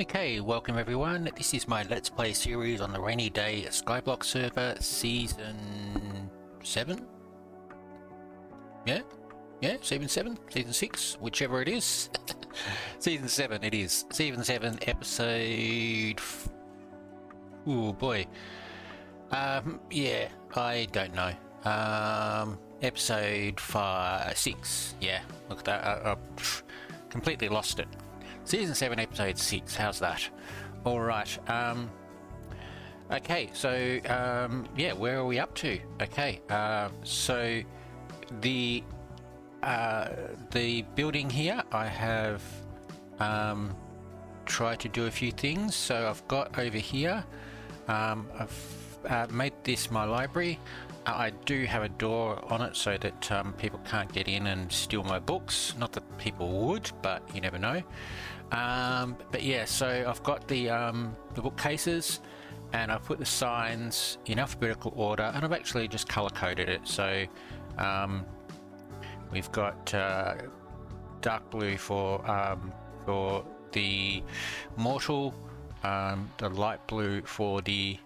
Okay, welcome everyone. This is my Let's Play series on the Rainy Day Skyblock server, Season 7? Yeah? Yeah, Season 7? Season 6? Whichever it is. Season 7 it is. Season 7, episode... Oh boy. Yeah, I don't know. Episode 6. Yeah, look at that. I completely lost it. Season 7, Episode 6. How's that? All right. Okay. So, yeah, where are we up to? Okay. So, the building here, I have tried to do a few things. So I've got over here. I've made this my library. I do have a door on it so that people can't get in and steal my books. Not that people would, but you never know. But yeah, so I've got the bookcases, and I've put the signs in alphabetical order, and I've actually just color coded it. So we've got dark blue for the mortal, the light blue for the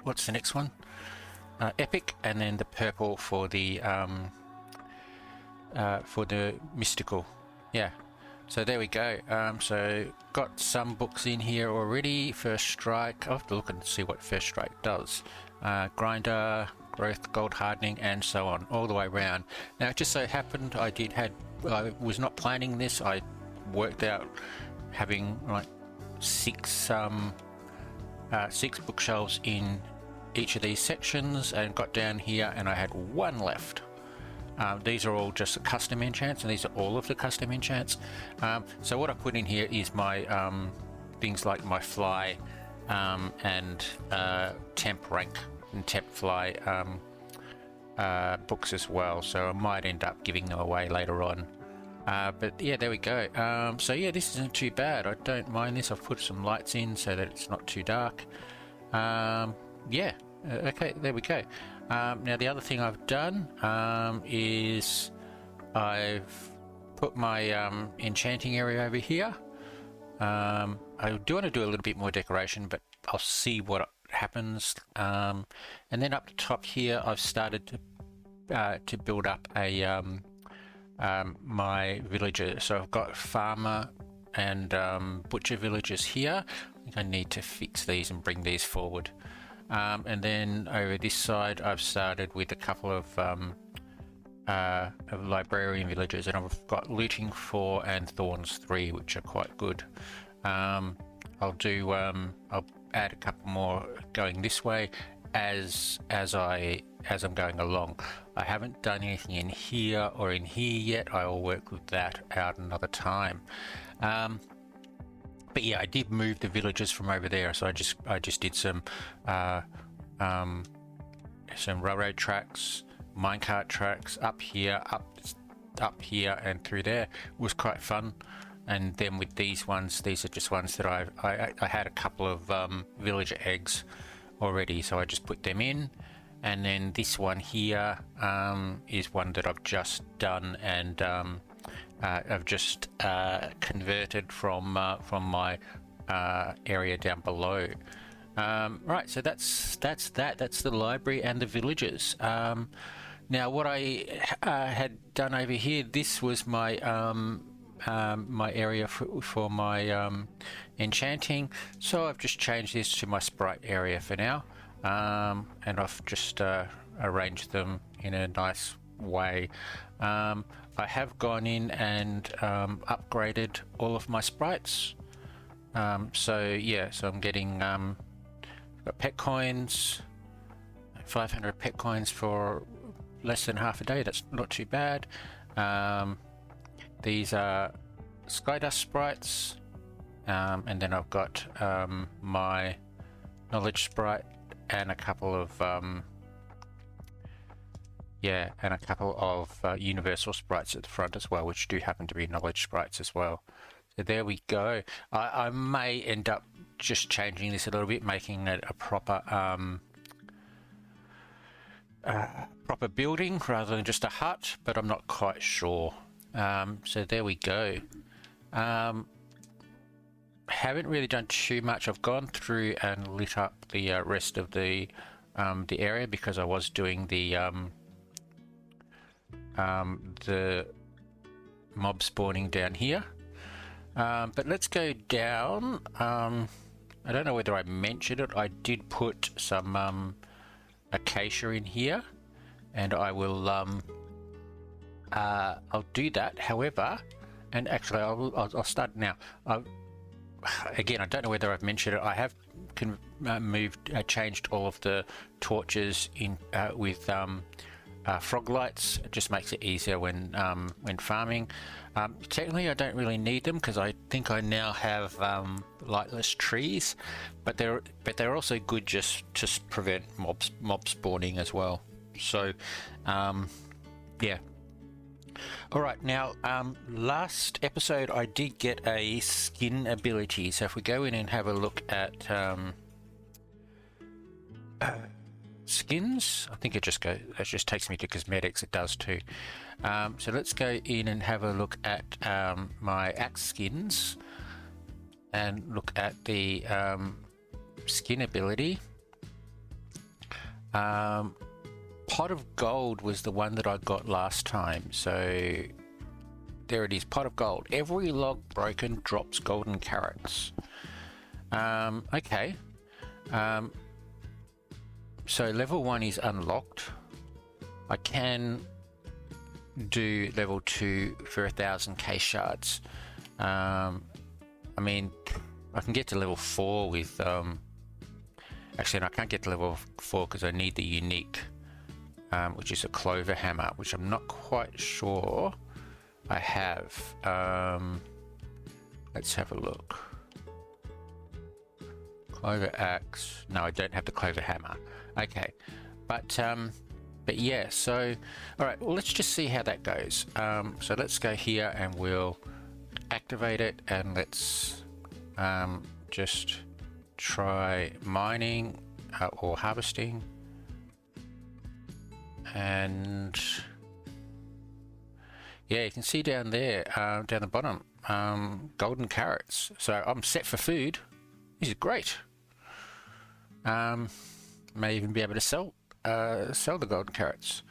what's the next one? Epic, and then the purple for the mystical. Yeah, so there we go. So got some books in here already. First Strike, I'll have to look and see what First Strike does. Grinder, growth, gold hardening, and so on, all the way around. Now it just so happened I was not planning this. I worked out having like six bookshelves in each of these sections, and got down here and I had one left. These are all just custom enchants, and these are all of the custom enchants. So what I put in here is my things like my fly and temp rank and temp fly books as well. So I might end up giving them away later on. But yeah, there we go. So yeah, this isn't too bad. I don't mind this. I've put some lights in so that it's not too dark. Yeah, okay, there we go. Now the other thing I've done is I've put my enchanting area over here. I do want to do a little bit more decoration, but I'll see what happens. And then up the top here, I've started to build up a my villager. So I've got farmer and butcher villagers here. I think I need to fix these and bring these forward. And then over this side, I've started with a couple of librarian villagers, and I've got looting 4 and thorns 3, which are quite good. I'll add a couple more going this way as I'm going along. I haven't done anything in here or in here yet. I'll work with that out another time. But yeah, I did move the villagers from over there, so I just did some railroad tracks, minecart tracks up here, up here, and through there. It was quite fun. And then with these ones, these are just ones that I had a couple of villager eggs already, so I just put them in. And then this one here is one that I've just done, and I've just converted from my area down below. Right, so that's the library and the villagers. Now what I had done over here, this was my my area for my enchanting, so I've just changed this to my sprite area for now. And I've just arranged them in a nice way. I have gone in and upgraded all of my sprites. So yeah, so I'm getting got pet coins, 500 pet coins for less than half a day. That's not too bad. These are Skydust sprites, and then I've got my knowledge sprite, and a couple of universal sprites at the front as well, which do happen to be knowledge sprites as well. So there we go. I may end up just changing this a little bit, making it a proper proper building rather than just a hut, but I'm not quite sure. So there we go. Haven't really done too much. I've gone through and lit up the rest of the area because I was doing the mob spawning down here. But let's go down. I don't know whether I mentioned it. I did put some acacia in here, and I will I'll do that. However, and actually I'll start now. Again, I don't know whether I've mentioned it. I have changed all of the torches in with frog lights. It just makes it easier when farming. Technically, I don't really need them because I think I now have lightless trees, but they're also good just to prevent mob spawning as well. So, yeah. All right, now last episode I did get a skin ability. So if we go in and have a look at skins, I think it just takes me to cosmetics. It does too. So let's go in and have a look at my axe skins and look at the skin ability. Pot of gold was the one that I got last time. So there it is, pot of gold. Every log broken drops golden carrots. Okay. So level 1 is unlocked. I can do level 2 for 1,000 K shards. I mean, I can get to level 4 with actually, no, I can't get to level 4 because I need the unique, which is a clover hammer, which I'm not quite sure I have. Let's have a look. Clover axe. No, I don't have the clover hammer. Okay, but yeah. So, all right. Well, let's just see how that goes. So let's go here and we'll activate it, and let's just try mining or harvesting. And yeah, you can see down there, down the bottom, golden carrots. So I'm set for food. This is great. May even be able to sell the golden carrots.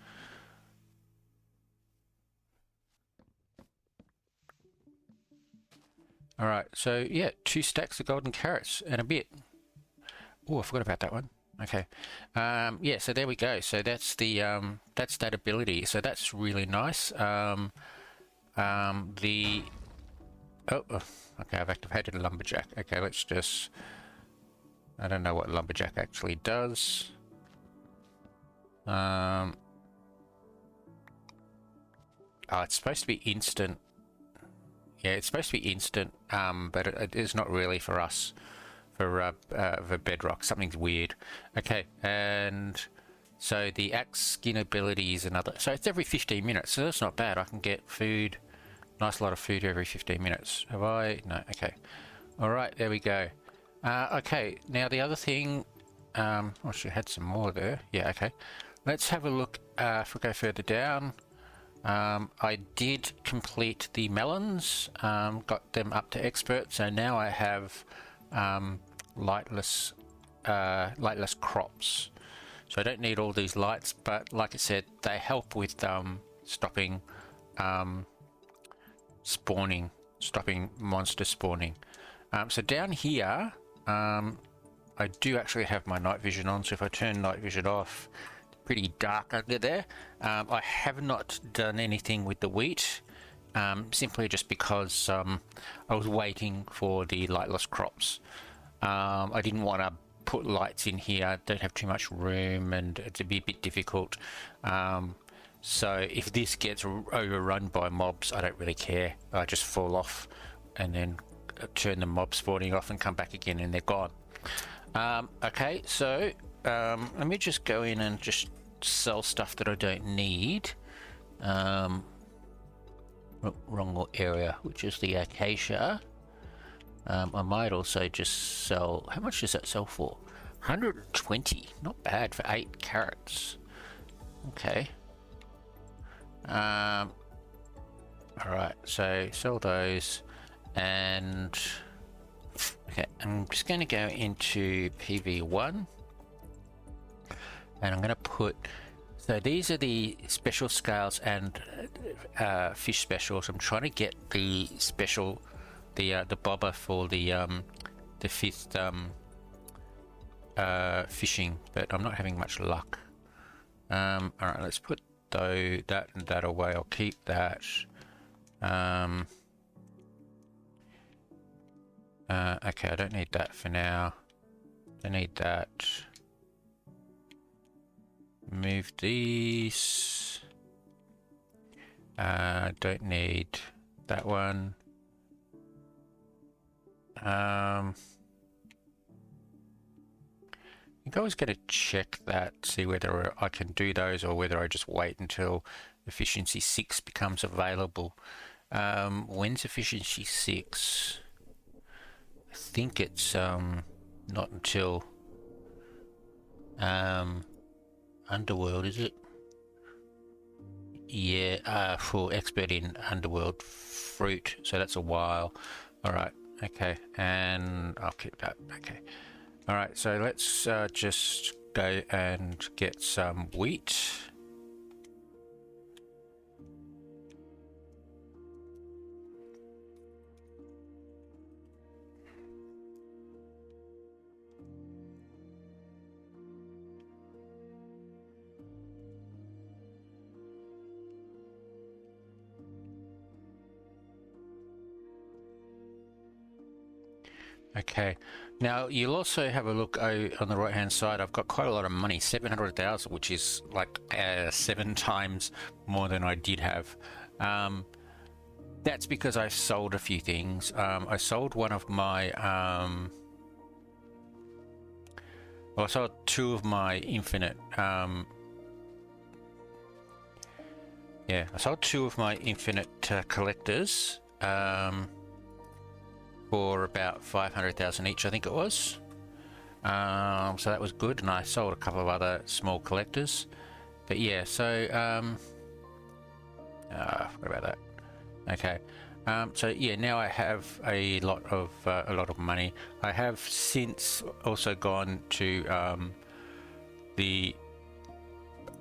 All right, so yeah, 2 stacks of golden carrots and a bit. Oh, I forgot about that one. Okay, yeah, so there we go. So that's the that's that ability. So that's really nice. Okay, I've activated a lumberjack. Okay, let's just. I don't know what lumberjack actually does. Oh, it's supposed to be instant. Yeah, it's supposed to be instant, but it is not really for us. For Bedrock, something's weird. Okay, and so the axe skin ability is another. So it's every 15 minutes. So that's not bad. I can get food, nice lot of food every 15 minutes. Have I? No. Okay. All right. There we go. Okay. Now the other thing. Oh, she had some more there. Yeah. Okay. Let's have a look. If we go further down. I did complete the melons. Got them up to expert. So now I have. Lightless crops, so I don't need all these lights, but like I said, they help with stopping spawning, stopping monster spawning. So down here I do actually have my night vision on, so if I turn night vision off, it's pretty dark under there. I have not done anything with the wheat, simply just because I was waiting for the lightless crops. I didn't want to put lights in here. I don't have too much room and it'd be a bit difficult. So if this gets overrun by mobs, I don't really care. I just fall off and then turn the mob spawning off and come back again and they're gone. Okay, so let me just go in and just sell stuff that I don't need. Wrong area, which is the acacia. I might also just sell. How much does that sell for? 120. Not bad for 8 carrots. Okay. All right. So sell those, And okay, I'm just going to go into PV1, and I'm going to put, so these are the special scales and fish specials. I'm trying to get the special, the bobber for the fifth fishing, but I'm not having much luck. All right, let's put that and that away. I'll keep that. Okay, I don't need that for now. I need that. Move these. Don't need that one. I think I was going to check that, see whether I can do those or whether I just wait until efficiency 6 becomes available. When's efficiency 6? I think it's not until Underworld, is it? Yeah, for expert in Underworld fruit, so that's a while. All right, okay, and I'll keep that. Okay, all right, so let's just go and get some wheat. Okay, now you'll also have a look on the right hand side. I've got quite a lot of money, 700,000, which is like 7 times more than I did have. That's because I sold a few things. I sold one of my well, I sold 2 of my infinite yeah, I sold 2 of my infinite collectors for about 500,000 each, I think it was. So that was good, and I sold a couple of other small collectors. But yeah, so forgot about that. Okay, so yeah, now I have a lot of money. I have since also gone to the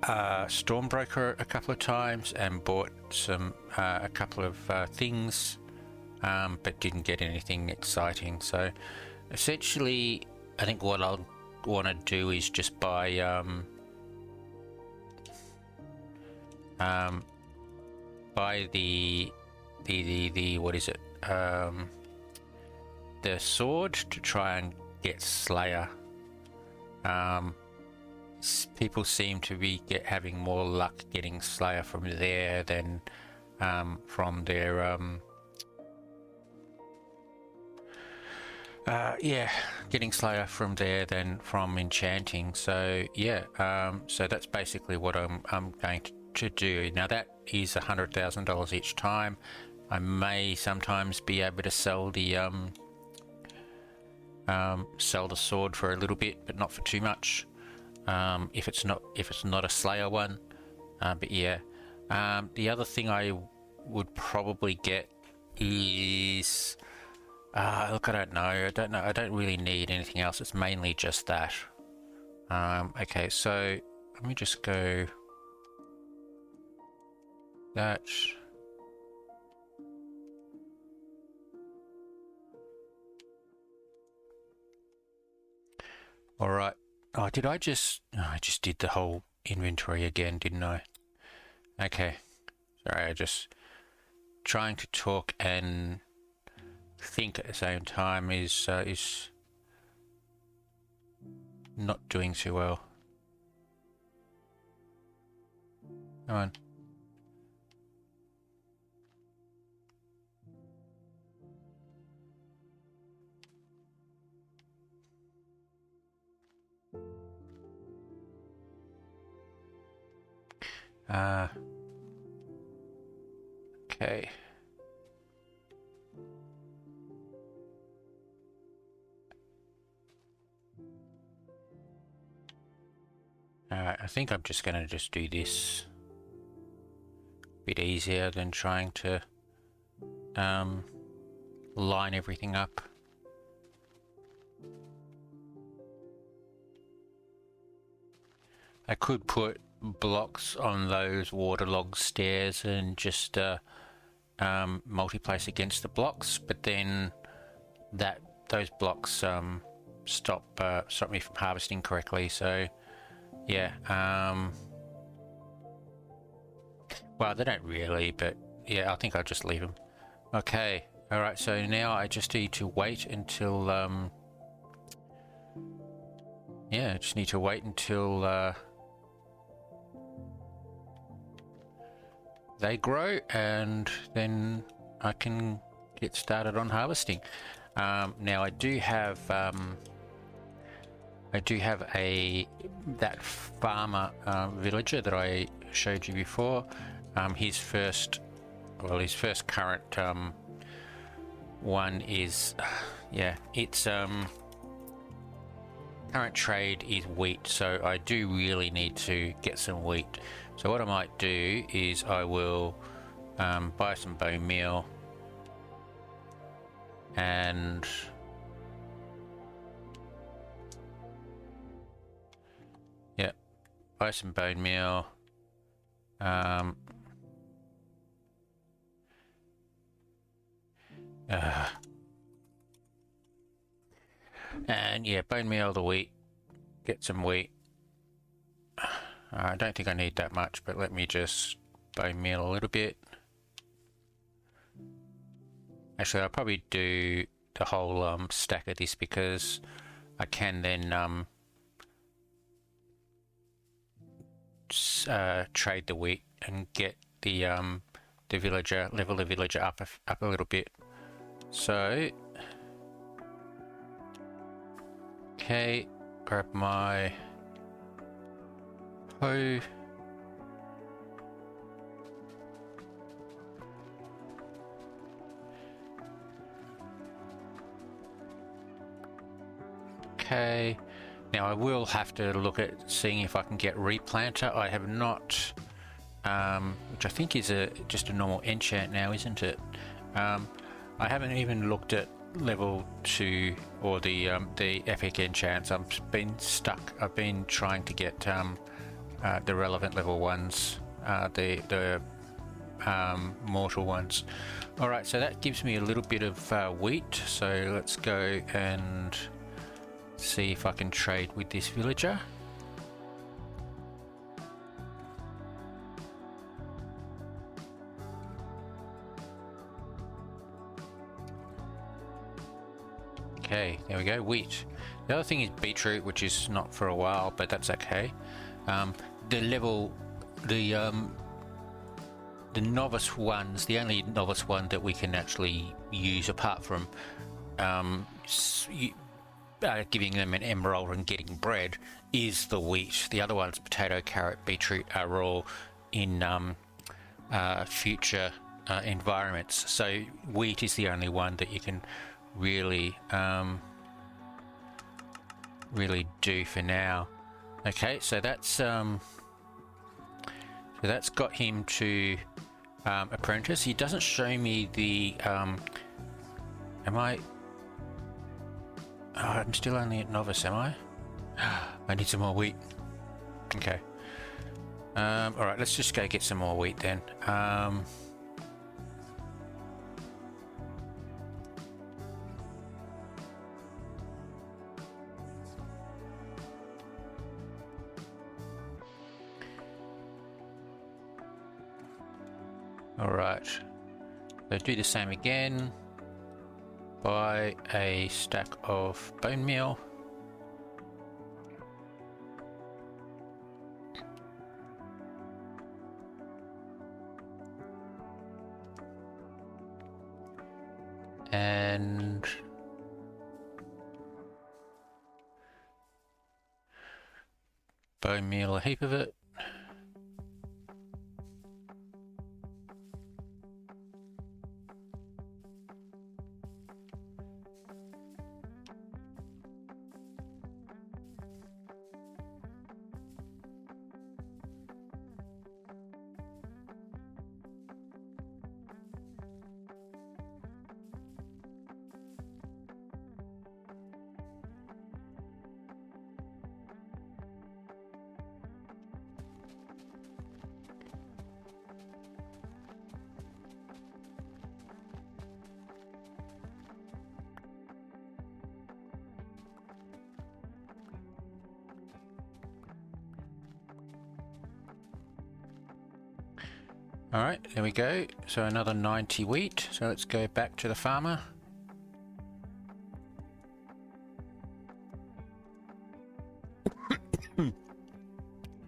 Stormbroker a couple of times and bought some a couple of things. But didn't get anything exciting. So essentially, I think what I'll want to do is just buy the what is it? The sword to try and get Slayer. People seem to be having more luck getting Slayer from there than from their yeah, getting Slayer from there than from enchanting. So yeah, so that's basically what I'm going to do. Now that is $100,000 each time. I may sometimes be able to sell the sword for a little bit, but not for too much. If it's not a Slayer one. But yeah, the other thing I would probably get is. Look, I don't know. I don't really need anything else. It's mainly just that. Okay, so let me just go that. All right. Oh, did I just? Oh, I just did the whole inventory again, didn't I? Okay. Sorry, I just trying to talk and think at the same time is not doing too well. Come on. Okay. I think I'm just going to just do this a bit easier than trying to line everything up. I could put blocks on those waterlogged stairs and just multiplace against the blocks, but then those blocks stop me from harvesting correctly. So yeah, well, they don't really, but yeah, I think I'll just leave them. Okay, all right, so now I just need to wait until yeah, I just need to wait until they grow, and then I can get started on harvesting. Now I do have that farmer villager that I showed you before. His first current one is it's current trade is wheat, so I do really need to get some wheat. So what I might do is I will buy some bone meal and buy some bone meal. And yeah, bone meal the wheat, get some wheat. I don't think I need that much, but let me just bone meal a little bit. Actually, I'll probably do the whole stack of this, because I can then trade the wheat and get the villager, level the villager up a little bit. So okay, grab my hoe. Okay, now I will have to look at seeing if I can get replanter. I have not, which I think is just a normal enchant now, isn't it? I haven't even looked at level 2 or the epic enchants. I've been stuck. I've been trying to get the relevant level ones, the mortal ones. All right, so that gives me a little bit of wheat. So let's go and see if I can trade with this villager. Okay, there we go, wheat. The other thing is beetroot, which is not for a while, but that's okay. The novice ones, the only novice one that we can actually use apart from giving them an emerald and getting bread, is the wheat. The other ones, potato, carrot, beetroot, are all in future environments. So wheat is the only one that you can really do for now. Okay, so that's got him to apprentice. He doesn't show me the I'm still only at novice, am I? I need some more wheat. Okay. Alright, let's just go get some more wheat then. Alright. So do the same again. Buy a stack of bone meal. And bone meal a heap of it. All right, there we go. So another 90 wheat. So let's go back to the farmer.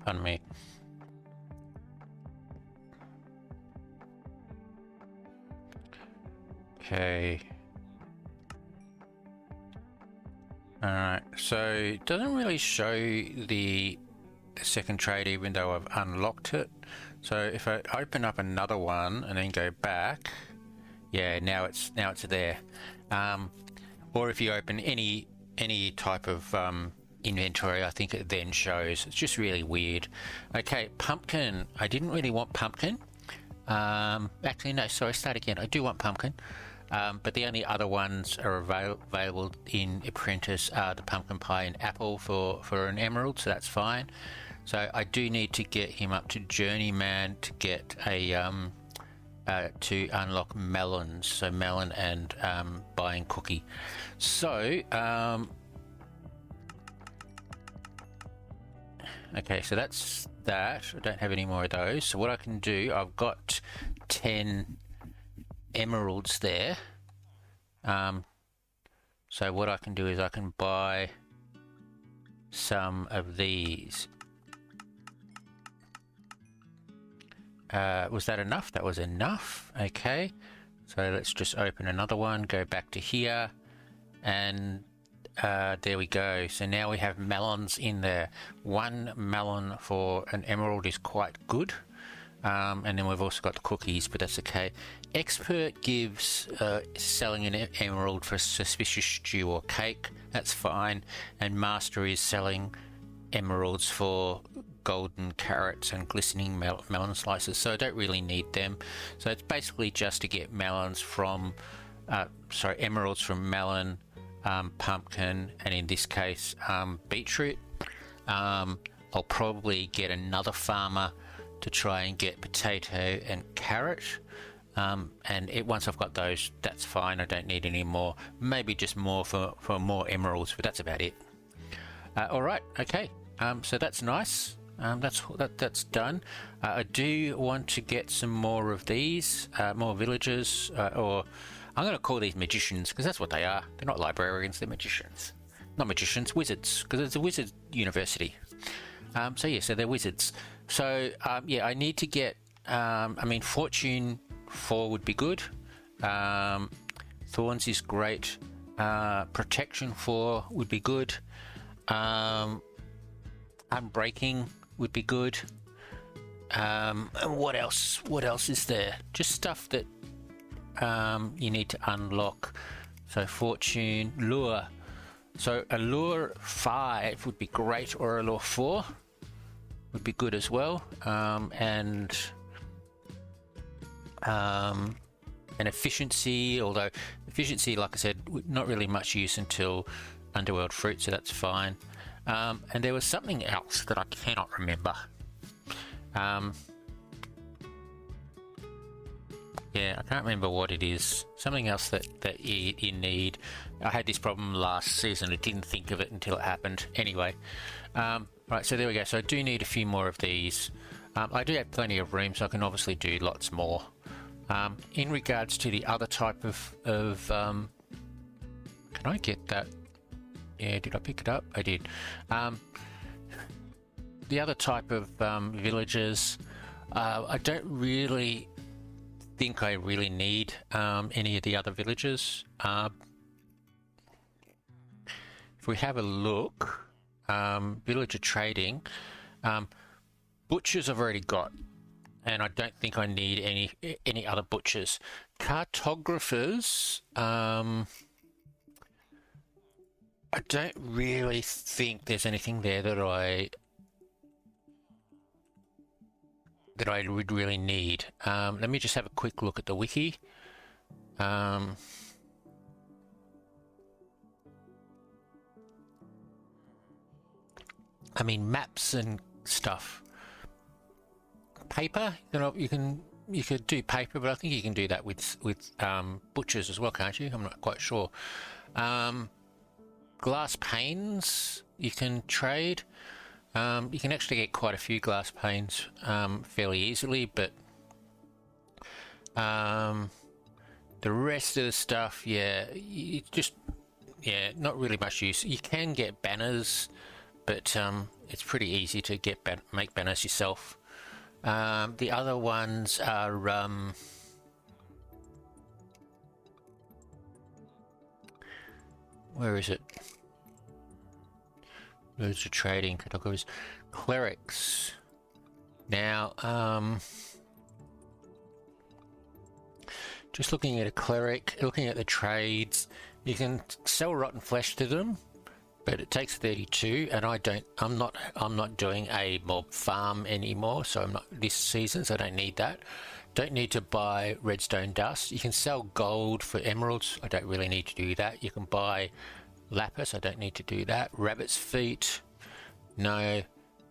Pardon me. Okay. All right, so it doesn't really show the second trade even though I've unlocked it. So if I open up another one and then go back, yeah, now it's there. Or if you open any type of inventory, I think it then shows. It's just really weird. Okay, pumpkin. I didn't really want pumpkin. Actually, no, sorry, start again. I do want pumpkin. But the only other ones are available in Apprentice are the pumpkin pie and apple for an emerald, so that's fine. So I do need to get him up to journeyman to get a to unlock melons. So melon and buying cookie. So okay, so that's that. I don't have any more of those. So what I can do, I've got 10 emeralds there. So what I can do is I can buy some of these. Was that enough? That was enough. Okay, so let's just open another one, go back to here, and there we go. So now we have melons in there. 1 melon for an emerald is quite good. And then we've also got the cookies, but that's okay. Expert gives selling an emerald for suspicious stew or cake. That's fine. And master is selling emeralds for golden carrots and glistening melon slices. So I don't really need them. So it's basically just to get melons from, emeralds from melon, pumpkin, and in this case, beetroot. I'll probably get another farmer to try and get potato and carrot, and once I've got those, that's fine. I don't need any more. Maybe just more for more emeralds, but that's about it. All right, okay. So that's nice. That's done. I do want to get some more of these, more villagers, or I'm going to call these magicians because that's what they are. They're not librarians; they're magicians. Not magicians, wizards, because it's a wizard university. So they're wizards. So yeah, I need to get. I mean, Fortune 4 would be good. Thorns is great. Protection 4 would be good. Unbreaking would be good. And what else? What else is there? Just stuff that you need to unlock. So Fortune, Lure. So a Lure 5 would be great, or a Lure 4 would be good as well. And efficiency, although efficiency, like I said, not really much use until Underworld Fruit, so that's fine. And there was something else that I cannot remember. Yeah, I can't remember what it is. Something else that you need. I had this problem last season. I didn't think of it until it happened. Anyway, right, so there we go. So I do need a few more of these. I do have plenty of room, so I can obviously do lots more. In regards to the other type of can I get that? Yeah, did I pick it up? I did. The other type of villagers, I don't really think I really need any of the other villagers. If we have a look, villager trading, butchers I've already got, and I don't think I need any other butchers. Cartographers, I don't really think there's anything there that I would really need. Let me just have a quick look at the wiki. I mean, maps and stuff. Paper, you could do paper, but I think you can do that with butchers as well, can't you? I'm not quite sure. Glass panes you can trade. You can actually get quite a few glass panes fairly easily, but The rest of the stuff, yeah, not really much use. You can get banners, but it's pretty easy to make banners yourself. The other ones are where is it? Loads of trading categories. Clerics. Now, just looking at a cleric, looking at the trades, you can sell rotten flesh to them, but it takes 32, and I'm not doing a mob farm anymore, so I'm not this season, so I don't need that. Don't need to buy redstone dust. You can sell gold for emeralds. I don't really need to do that. You can buy lapis. I don't need to do that. Rabbit's feet, no,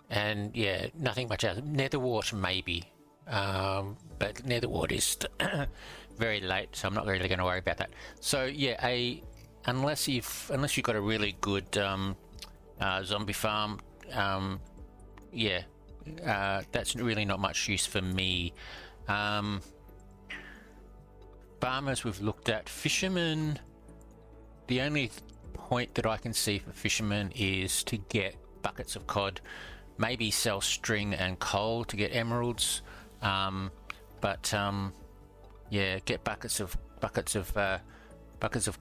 and yeah, nothing much else. Netherwart maybe, but netherwart is very late, so I'm not really going to worry about that. So yeah, unless you've got a really good zombie farm, that's really not much use for me. Farmers we've looked at. Fishermen, the only point that I can see for fishermen is to get buckets of cod, maybe sell string and coal to get emeralds, yeah, get buckets of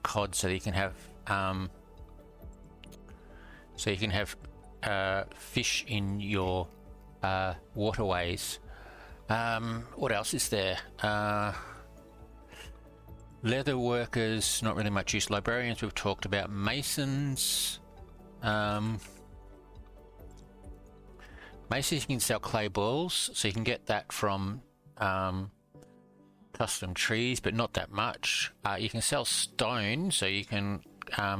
cod so that you can have fish in your waterways. What else is there? Leather workers, not really much use. Librarians we've talked about. Masons, you can sell clay balls, so you can get that from custom trees, but not that much. You can sell stone, so you can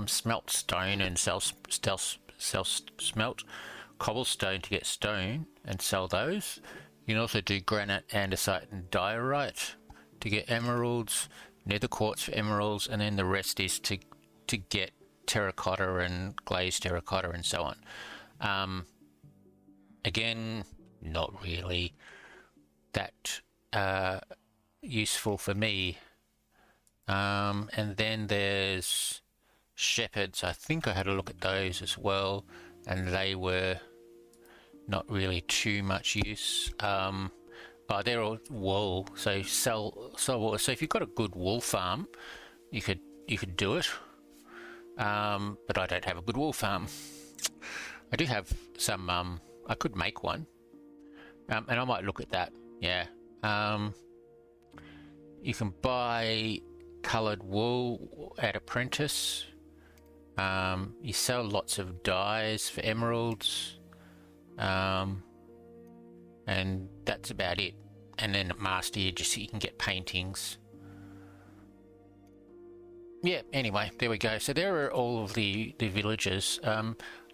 smelt stone and sell smelt cobblestone to get stone and sell those. You can also do granite, andesite and diorite to get emeralds, nether quartz for emeralds, and then the rest is to get terracotta and glazed terracotta and so on. Again, not really that useful for me. And then there's shepherds. I think I had a look at those as well, and they were not really too much use. They're all wool, so sell wool. So if you've got a good wool farm, you could do it. But I don't have a good wool farm. I do have some. I could make one, and I might look at that. Yeah. You can buy coloured wool at Apprentice. You sell lots of dyes for emeralds, and that's about it. And then at Master, you can get paintings. Yeah, anyway, there we go. So there are all of the villages.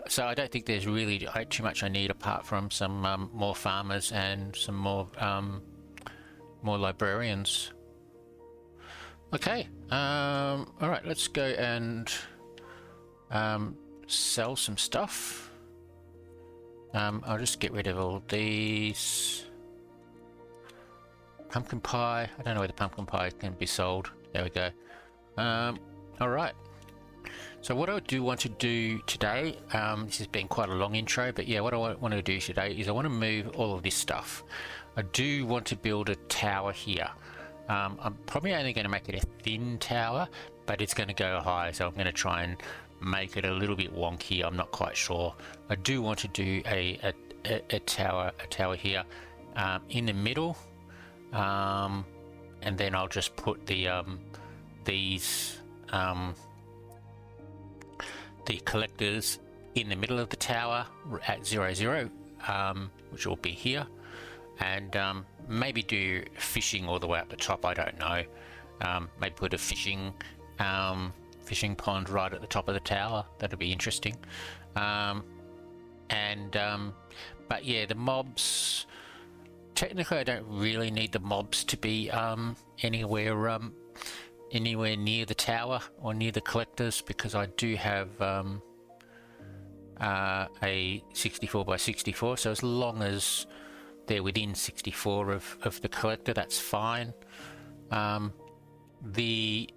So I don't think there's really too much I need apart from some more farmers and some more librarians. Okay, all right, let's go and sell some stuff. I'll just get rid of all these. Pumpkin pie. I don't know whether pumpkin pie can be sold. There we go. All right. So what I do want to do today, this has been quite a long intro, but yeah, what I want to do today is I want to move all of this stuff. I do want to build a tower here. I'm probably only going to make it a thin tower, but it's going to go high, so I'm going to try and make it a little bit wonky. I'm not quite sure. I do want to do a tower here in the middle, and then I'll just put the collectors in the middle of the tower at 0, 0, which will be here, and maybe do fishing all the way up the top. I don't know. Maybe put a fishing pond right at the top of the tower. That'll be interesting. But yeah, the mobs. Technically, I don't really need the mobs to be anywhere near the tower or near the collectors, because I do have a 64 by 64, so as long as they're within 64 of the collector, that's fine. The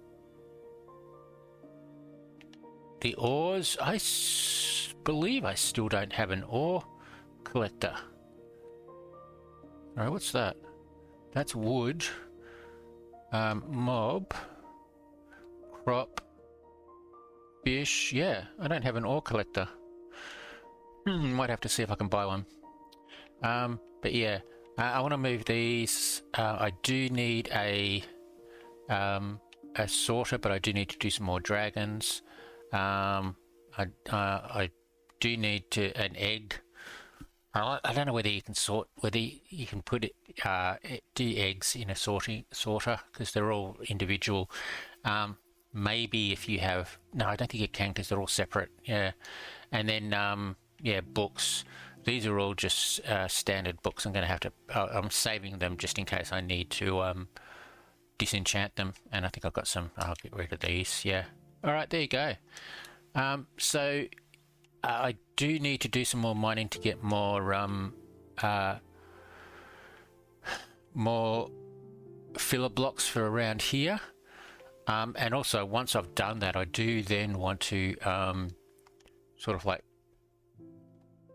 ores, I believe I still don't have an ore collector. Alright, what's that? That's wood. Mob. Crop. Fish. Yeah, I don't have an ore collector. Might have to see if I can buy one. But yeah, I want to move these. I do need a sorter, but I do need to do some more dragons. I do need an egg. I don't know whether you can sort, whether you can put it, do eggs in a sorter, because they're all individual. Maybe if you have, no, I don't think you can because they're all separate. Yeah, and then yeah, books. These are all just standard books. I'm going to have to. I'm saving them just in case I need to disenchant them. And I think I've got some. I'll get rid of these. Yeah. All right, there you go. So I do need to do some more mining to get more more filler blocks for around here. And also once I've done that, I do then want to sort of like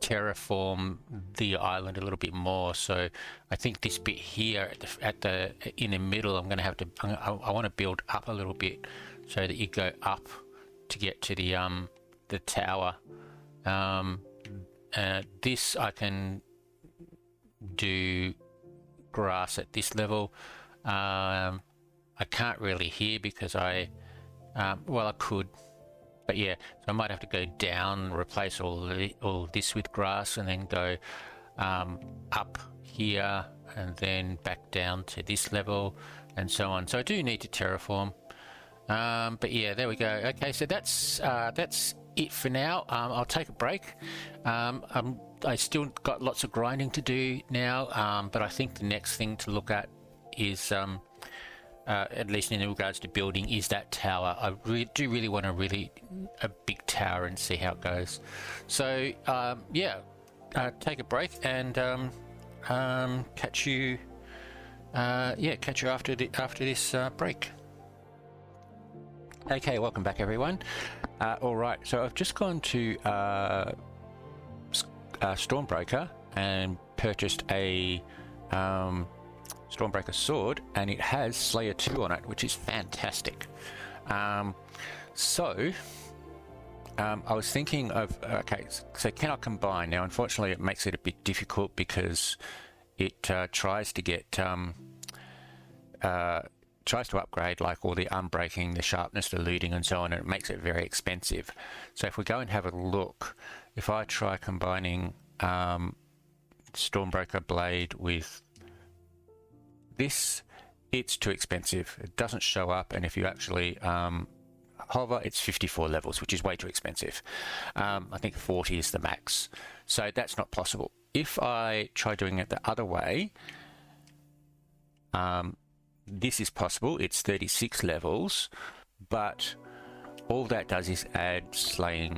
terraform the island a little bit more. So I think this bit here in the middle, I'm going to have to. I want to build up a little bit so that you go up to get to the tower. This I can do grass at this level. I can't really here because well, I could, but yeah, so I might have to go down, replace all this with grass, and then go up here and then back down to this level and so on. So I do need to terraform. But yeah, there we go. Okay, so that's it for now. I'll take a break. I still got lots of grinding to do now, but I think the next thing to look at is, at least in regards to building, is that tower. I do really want a big tower and see how it goes. So yeah, take a break and catch you. Yeah, catch you after this break. Okay, welcome back everyone. All right, so I've just gone to Stormbreaker and purchased a Stormbreaker sword, and it has Slayer 2 on it, which is fantastic. So I was thinking of, okay, so can I combine? Now unfortunately it makes it a bit difficult because it tries to get tries to upgrade like all the unbreaking, the sharpness, the looting and so on, and it makes it very expensive. So if we go and have a look, if I try combining Stormbreaker blade with this, it's too expensive. It doesn't show up, and if you actually hover, it's 54 levels, which is way too expensive. I think 40 is the max, so that's not possible. If I try doing it the other way, this is possible. It's 36 levels, but all that does is add Slayer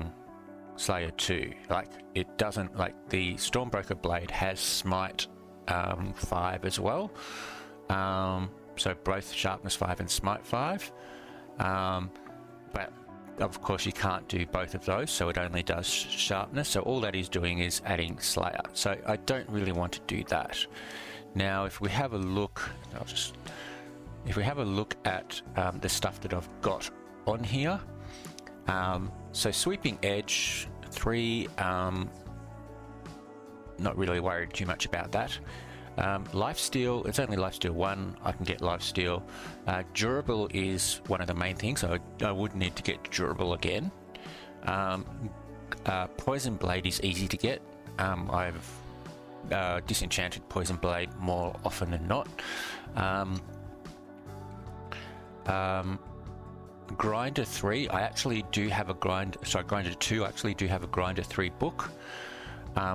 2. Like, it doesn't, like, the Stormbreaker blade has Smite 5 as well. So both Sharpness 5 and Smite 5. But of course you can't do both of those, so it only does Sharpness. So all that is doing is adding Slayer. So I don't really want to do that. Now if we have a look, if we have a look at the stuff that I've got on here, so Sweeping Edge 3, not really worried too much about that. Lifesteal, it's only Lifesteal 1, I can get Lifesteal. Durable is one of the main things, so I would need to get Durable again. Poison Blade is easy to get. I've disenchanted Poison Blade more often than not. Grinder 3, I actually do have a Grinder 2, I actually do have a Grinder 3 book,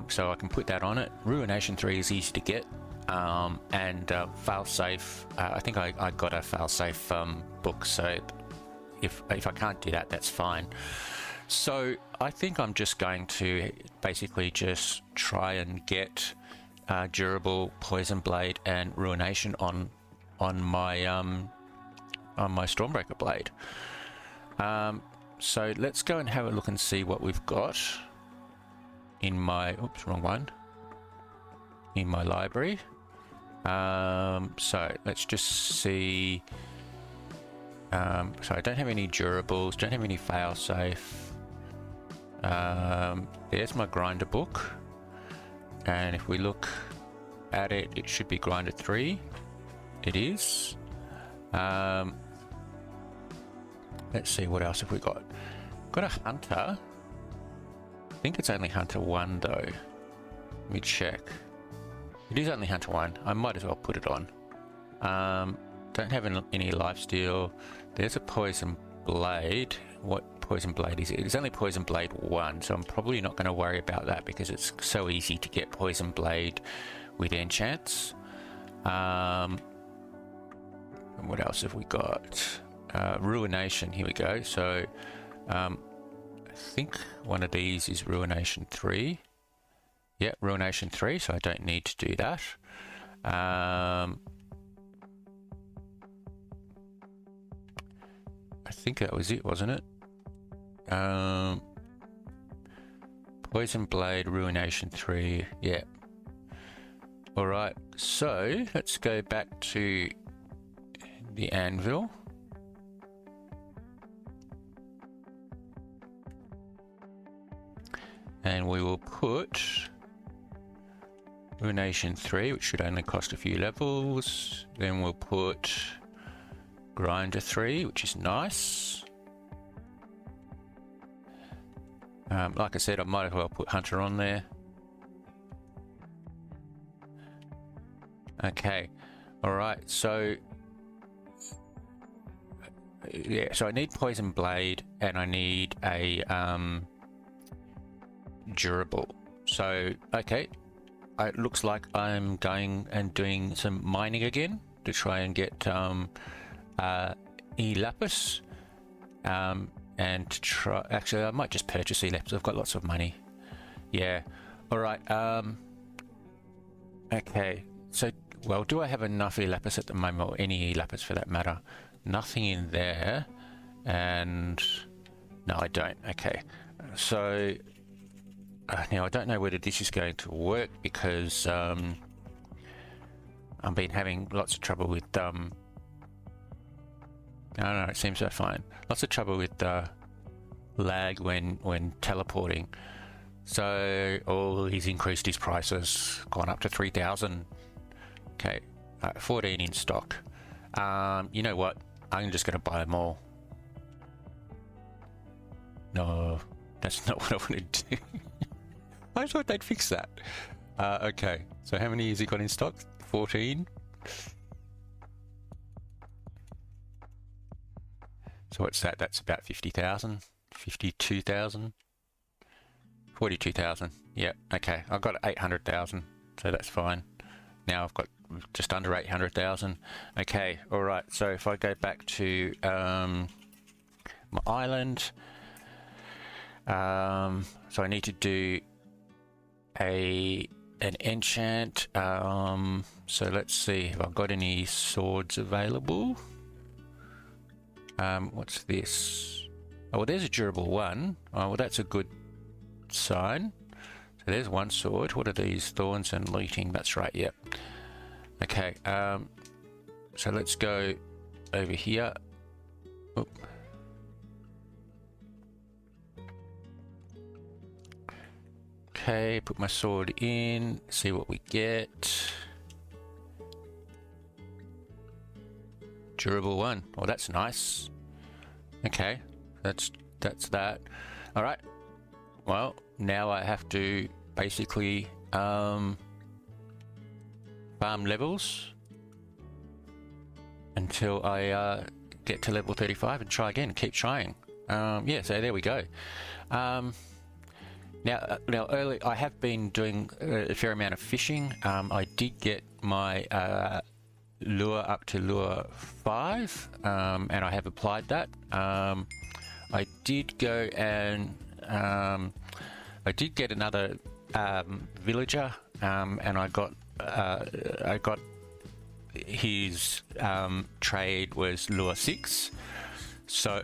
so I can put that on it. Ruination 3 is easy to get, and Failsafe, I think I got a Failsafe book, so if I can't do that, that's fine. So I think I'm just going to basically just try and get Durable, Poison Blade and Ruination on on my Stormbreaker blade. So let's go and have a look and see what we've got in my, oops, wrong one, in my library. So let's just see. So I don't have any durables, don't have any failsafe. There's my grinder book, and if we look at it, it should be grinder 3. It is. Let's see, what else have we got? Got a hunter. I think it's only hunter 1 though. Let me check. It is only hunter 1. I might as well put it on. Don't have any lifesteal. There's a poison blade. What poison blade is it? It's only poison blade 1, so I'm probably not going to worry about that because it's so easy to get poison blade with enchants. And what else have we got? Ruination, here we go. So I think one of these is Ruination 3. Yeah, Ruination 3, so I don't need to do that. I think that was it, wasn't it? Poison Blade, Ruination 3, yeah. Alright, so let's go back to the anvil. And we will put Ruination 3, which should only cost a few levels. Then we'll put Grinder 3, which is nice. Like I said, I might as well put Hunter on there. Okay, alright, so yeah, so I need Poison Blade and I need a durable. So okay, it looks like I'm going and doing some mining again to try and get E-Lapis, and to try, actually I might just purchase E-Lapis. I've got lots of money. Yeah, alright. Okay, so well, do I have enough E-Lapis at the moment, or any E-Lapis for that matter? Nothing in there, and no, I don't. Okay, so now I don't know whether this is going to work because I've been having lots of trouble with I don't know, it seems so fine. Lots of trouble with lag when teleporting. So he's increased his prices, gone up to 3,000. Okay, 14 in stock. You know what? I'm just going to buy them all. No, that's not what I want to do. I thought they'd fix that. Okay, so how many has he got in stock? 14. So what's that? That's about 50,000, 52,000, 42,000. Yeah, okay. I've got 800,000, so that's fine. Now I've got just under 800,000. Okay, all right. So if I go back to my island, so I need to do an enchant. So let's see if I've got any swords available. What's this? Oh, well, there's a durable one. Oh, well, that's a good sign. So there's one sword. What are these? Thorns and Leeting. That's right, yep. Okay, so let's go over here. Oop. Okay, put my sword in, see what we get. Durable one. Oh, that's nice. Okay, that's that. All right. Well, now I have to basically farm levels until I get to level 35 and try again. Keep trying. Yeah. So there we go. Now early I have been doing a fair amount of fishing. I did get my lure up to lure 5, and I have applied that. I did go and I did get another villager, and I got his trade was lure 6, so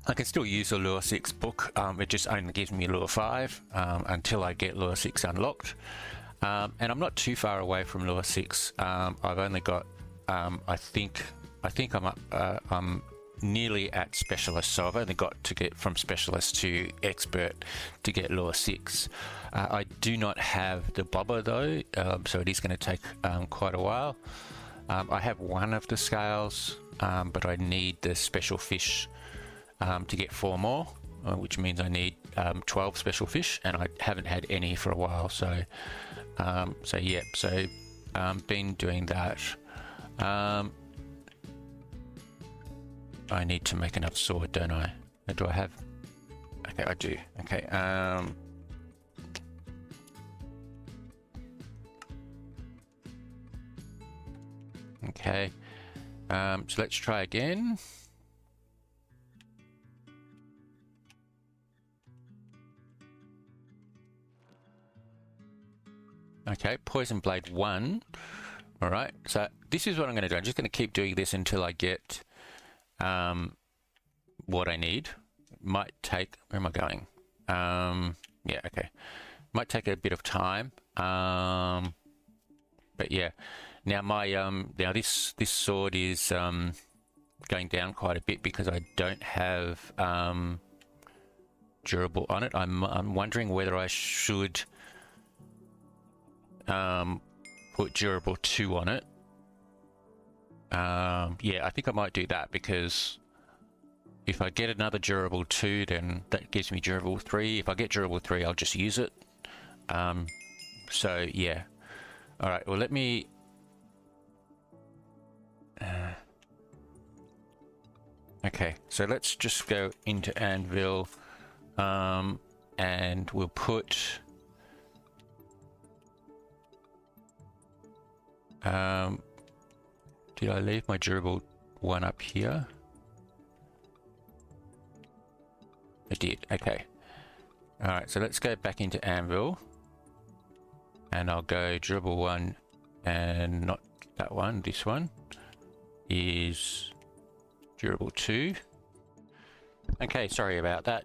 I can still use the lure 6 book. It just only gives me lure 5 until I get lure 6 unlocked. And I'm not too far away from lure 6. I've only got, I think I'm up, I'm nearly at specialist, so I've only got to get from specialist to expert to get lure 6. I do not have the bobber though, so it is going to take quite a while. I have one of the scales, but I need the special fish to get 4 more, which means I need 12 special fish, and I haven't had any for a while. So been doing that. I need to make another sword, don't I? Or do I have? Okay, I do. Okay. Okay. So let's try again. Okay, Poison Blade 1. All right, so this is what I'm going to do. I'm just going to keep doing this until I get what I need. Might take, where am I going? Yeah, okay. Might take a bit of time. But yeah, now my now this sword is going down quite a bit because I don't have durable on it. I'm wondering whether I should put durable 2 on it. Yeah, I think I might do that, because if I get another durable 2, then that gives me durable 3. If I get durable 3, I'll just use it. So yeah. All right, well, let me okay, so let's just go into Anvil, and we'll put did I leave my durable 1 up here? I did. Okay. All right, so let's go back into Anvil, and I'll go durable 1, and not that one, this one is durable 2. Okay, sorry about that.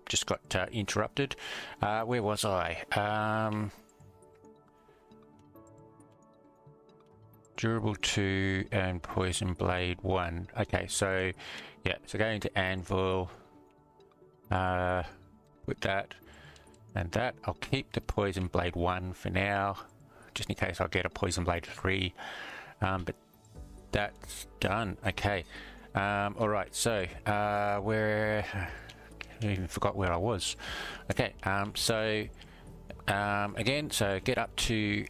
Just got interrupted. Where was I? Durable 2 and Poison Blade 1. Okay, so yeah, so going to Anvil, with that and that. I'll keep the Poison Blade 1 for now, just in case I'll get a Poison Blade 3. But that's done. Okay. All right. So where I even forgot where I was. Okay. So again, so get up to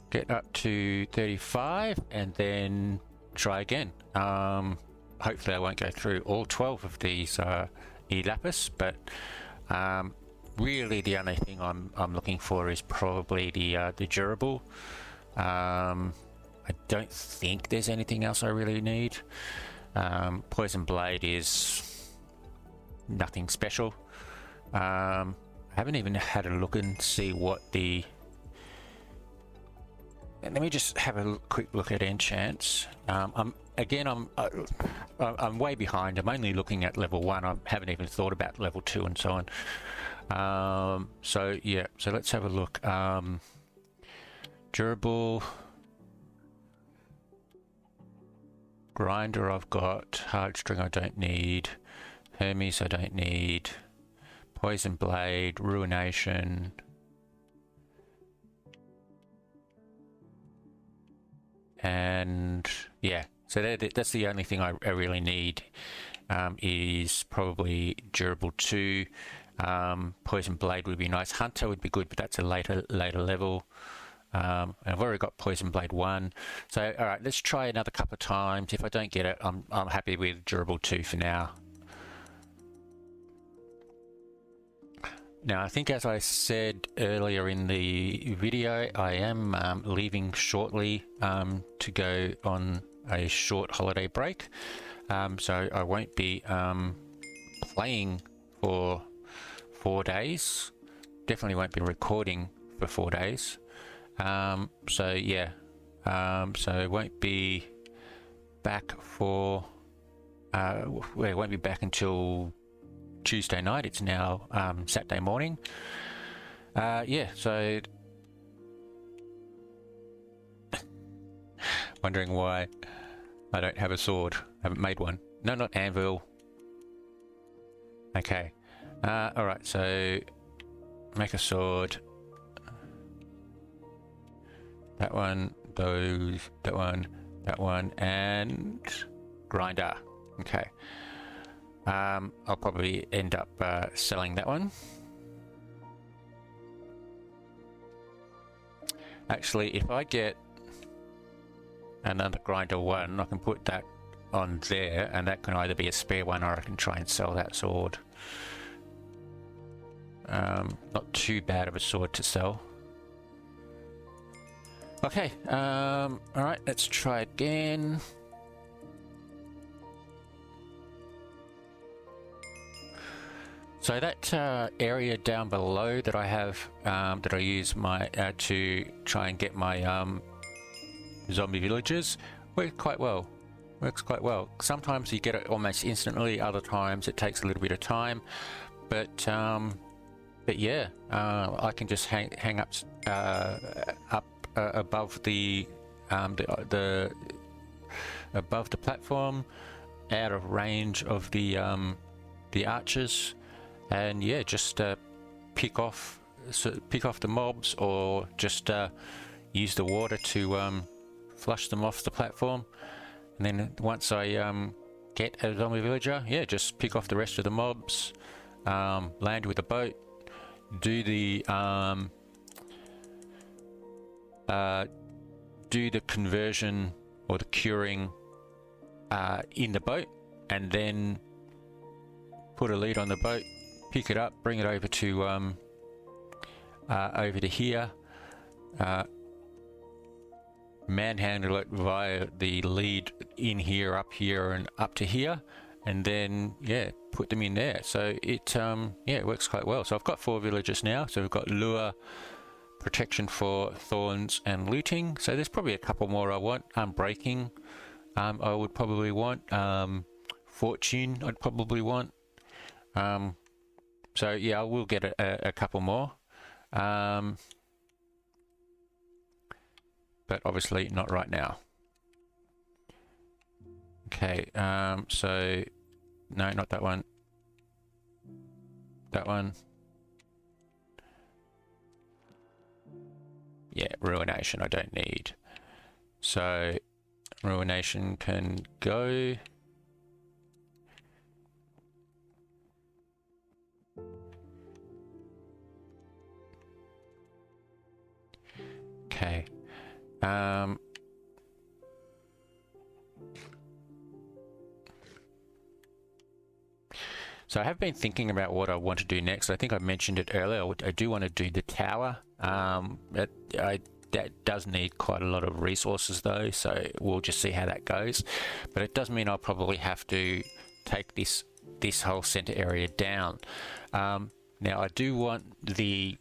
get up to 35 and then try again. Hopefully I won't go through all 12 of these E-Lapis, but really the only thing I'm looking for is probably the durable. I don't think there's anything else I really need. Poison Blade is nothing special. I haven't even had a look and see what the... Let me just have a quick look at enchants. I'm way behind. I'm only looking at level 1. I haven't even thought about level 2 and so on. So yeah, so let's have a look. Durable, Grinder I've got, Heartstring I don't need, Hermes I don't need, Poison Blade, Ruination, and yeah, so that's the only thing I really need, is probably Durable 2. Poison Blade would be nice. Hunter would be good, but that's a later level. And I've already got Poison Blade 1. So all right, let's try another couple of times. If I don't get it, I'm happy with Durable 2 for now. Now, I think as I said earlier in the video, I am leaving shortly to go on a short holiday break. So I won't be playing for 4 days. Definitely won't be recording for 4 days. So yeah, so won't be back for it won't be back until Tuesday night. It's now Saturday morning. Yeah, so wondering why I don't have a sword. I haven't made one. No, not anvil. Okay. Alright, so make a sword. That one, those, that one, and grinder. Okay. I'll probably end up selling that one. Actually, if I get another grinder one, I can put that on there, and that can either be a spare one or I can try and sell that sword. Not too bad of a sword to sell. Okay, alright, let's try again. So that area down below that I have, that I use my to try and get my zombie villagers, works quite well. Sometimes you get it almost instantly, other times it takes a little bit of time. But yeah, I can just hang up above the above the platform, out of range of the archers, and yeah, just pick off the mobs, or just use the water to flush them off the platform. And then once I get a zombie villager, yeah, just pick off the rest of the mobs, land with a boat, do the conversion or the curing in the boat, and then put a lead on the boat, pick it up, bring it over to here, manhandle it via the lead in here, up here, and up to here, and then yeah, put them in there. So it yeah, it works quite well. So I've got 4 villagers now. So we've got lure, protection for thorns, and looting. So there's probably a couple more I want. Breaking, I would probably want. Fortune, I'd probably want. So yeah, I will get a couple more. But obviously not right now. Okay, so no, not that one. That one. Yeah, ruination I don't need. So ruination can go. Okay. So I have been thinking about what I want to do next. I think I mentioned it earlier. I do want to do the tower. That does need quite a lot of resources though, so we'll just see how that goes. But it does mean I'll probably have to take this whole center area down. Now I do want the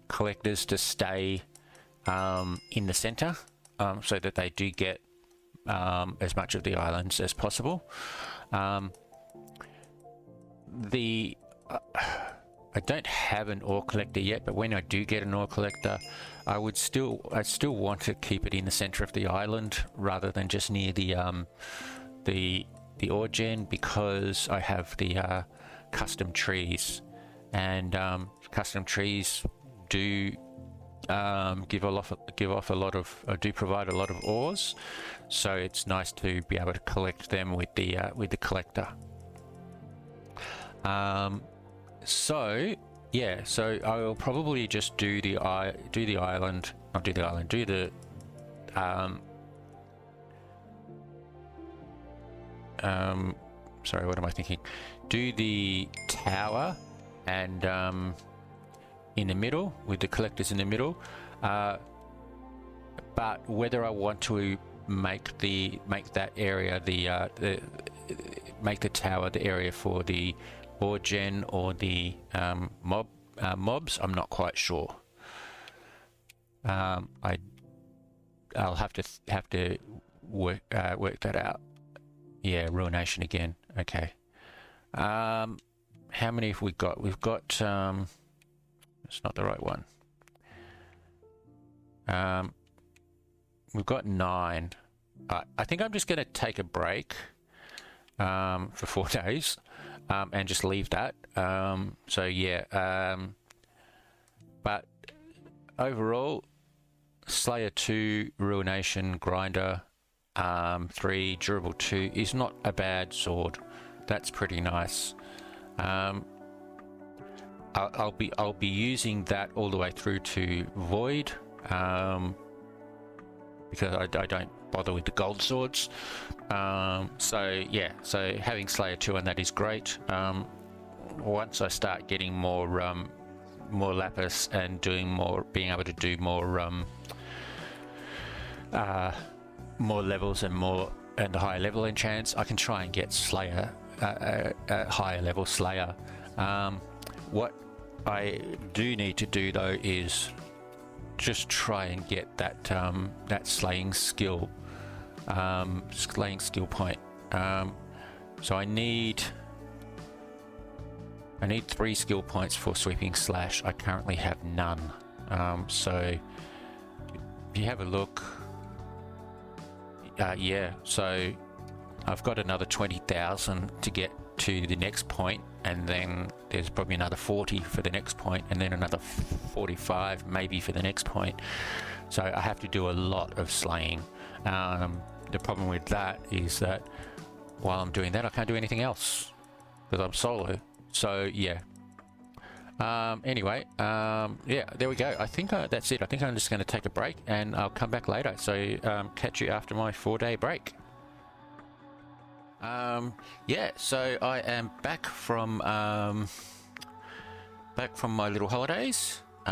collectors to stay in the center, so that they do get as much of the islands as possible. I don't have an ore collector yet, but when I do get an ore collector, I still want to keep it in the center of the island rather than just near the ore gen, because I have the custom trees, and custom trees do give off a lot of, do provide a lot of ores, so it's nice to be able to collect them with the collector. So yeah, so I will probably just do the sorry, what am I thinking? Do the tower and in the middle, with the collectors in the middle, but whether I want to make that area make the tower the area for the ore gen or the mobs, I'm not quite sure. I'll have to work that out. Yeah, ruination again. Okay. How many have we got? We've got it's not the right one. We've got 9. I think I'm just going to take a break for 4 days and just leave that. So yeah, but overall, Slayer 2, Ruination, Grinder 3, Durable 2 is not a bad sword. That's pretty nice. I'll be using that all the way through to Void, because I don't bother with the gold swords. So yeah, so having Slayer 2 on that is great. Once I start getting more lapis and being able to do more levels and the higher level enchants, I can try and get Slayer, a higher level Slayer. What I do need to do though is just try and get that slaying skill point. So I need 3 skill points for sweeping slash. I currently have none. So if you have a look, yeah, so I've got another 20,000 to get to the next point, and then there's probably another 40 for the next point, and then another 45 maybe for the next point. So I have to do a lot of slaying. The problem with that is that while I'm doing that, I can't do anything else because I'm solo. So yeah. Anyway, yeah, there we go. I think that's it. I think I'm just going to take a break, and I'll come back later. So catch you after my 4-day break. Yeah, so I am back from my little holidays. So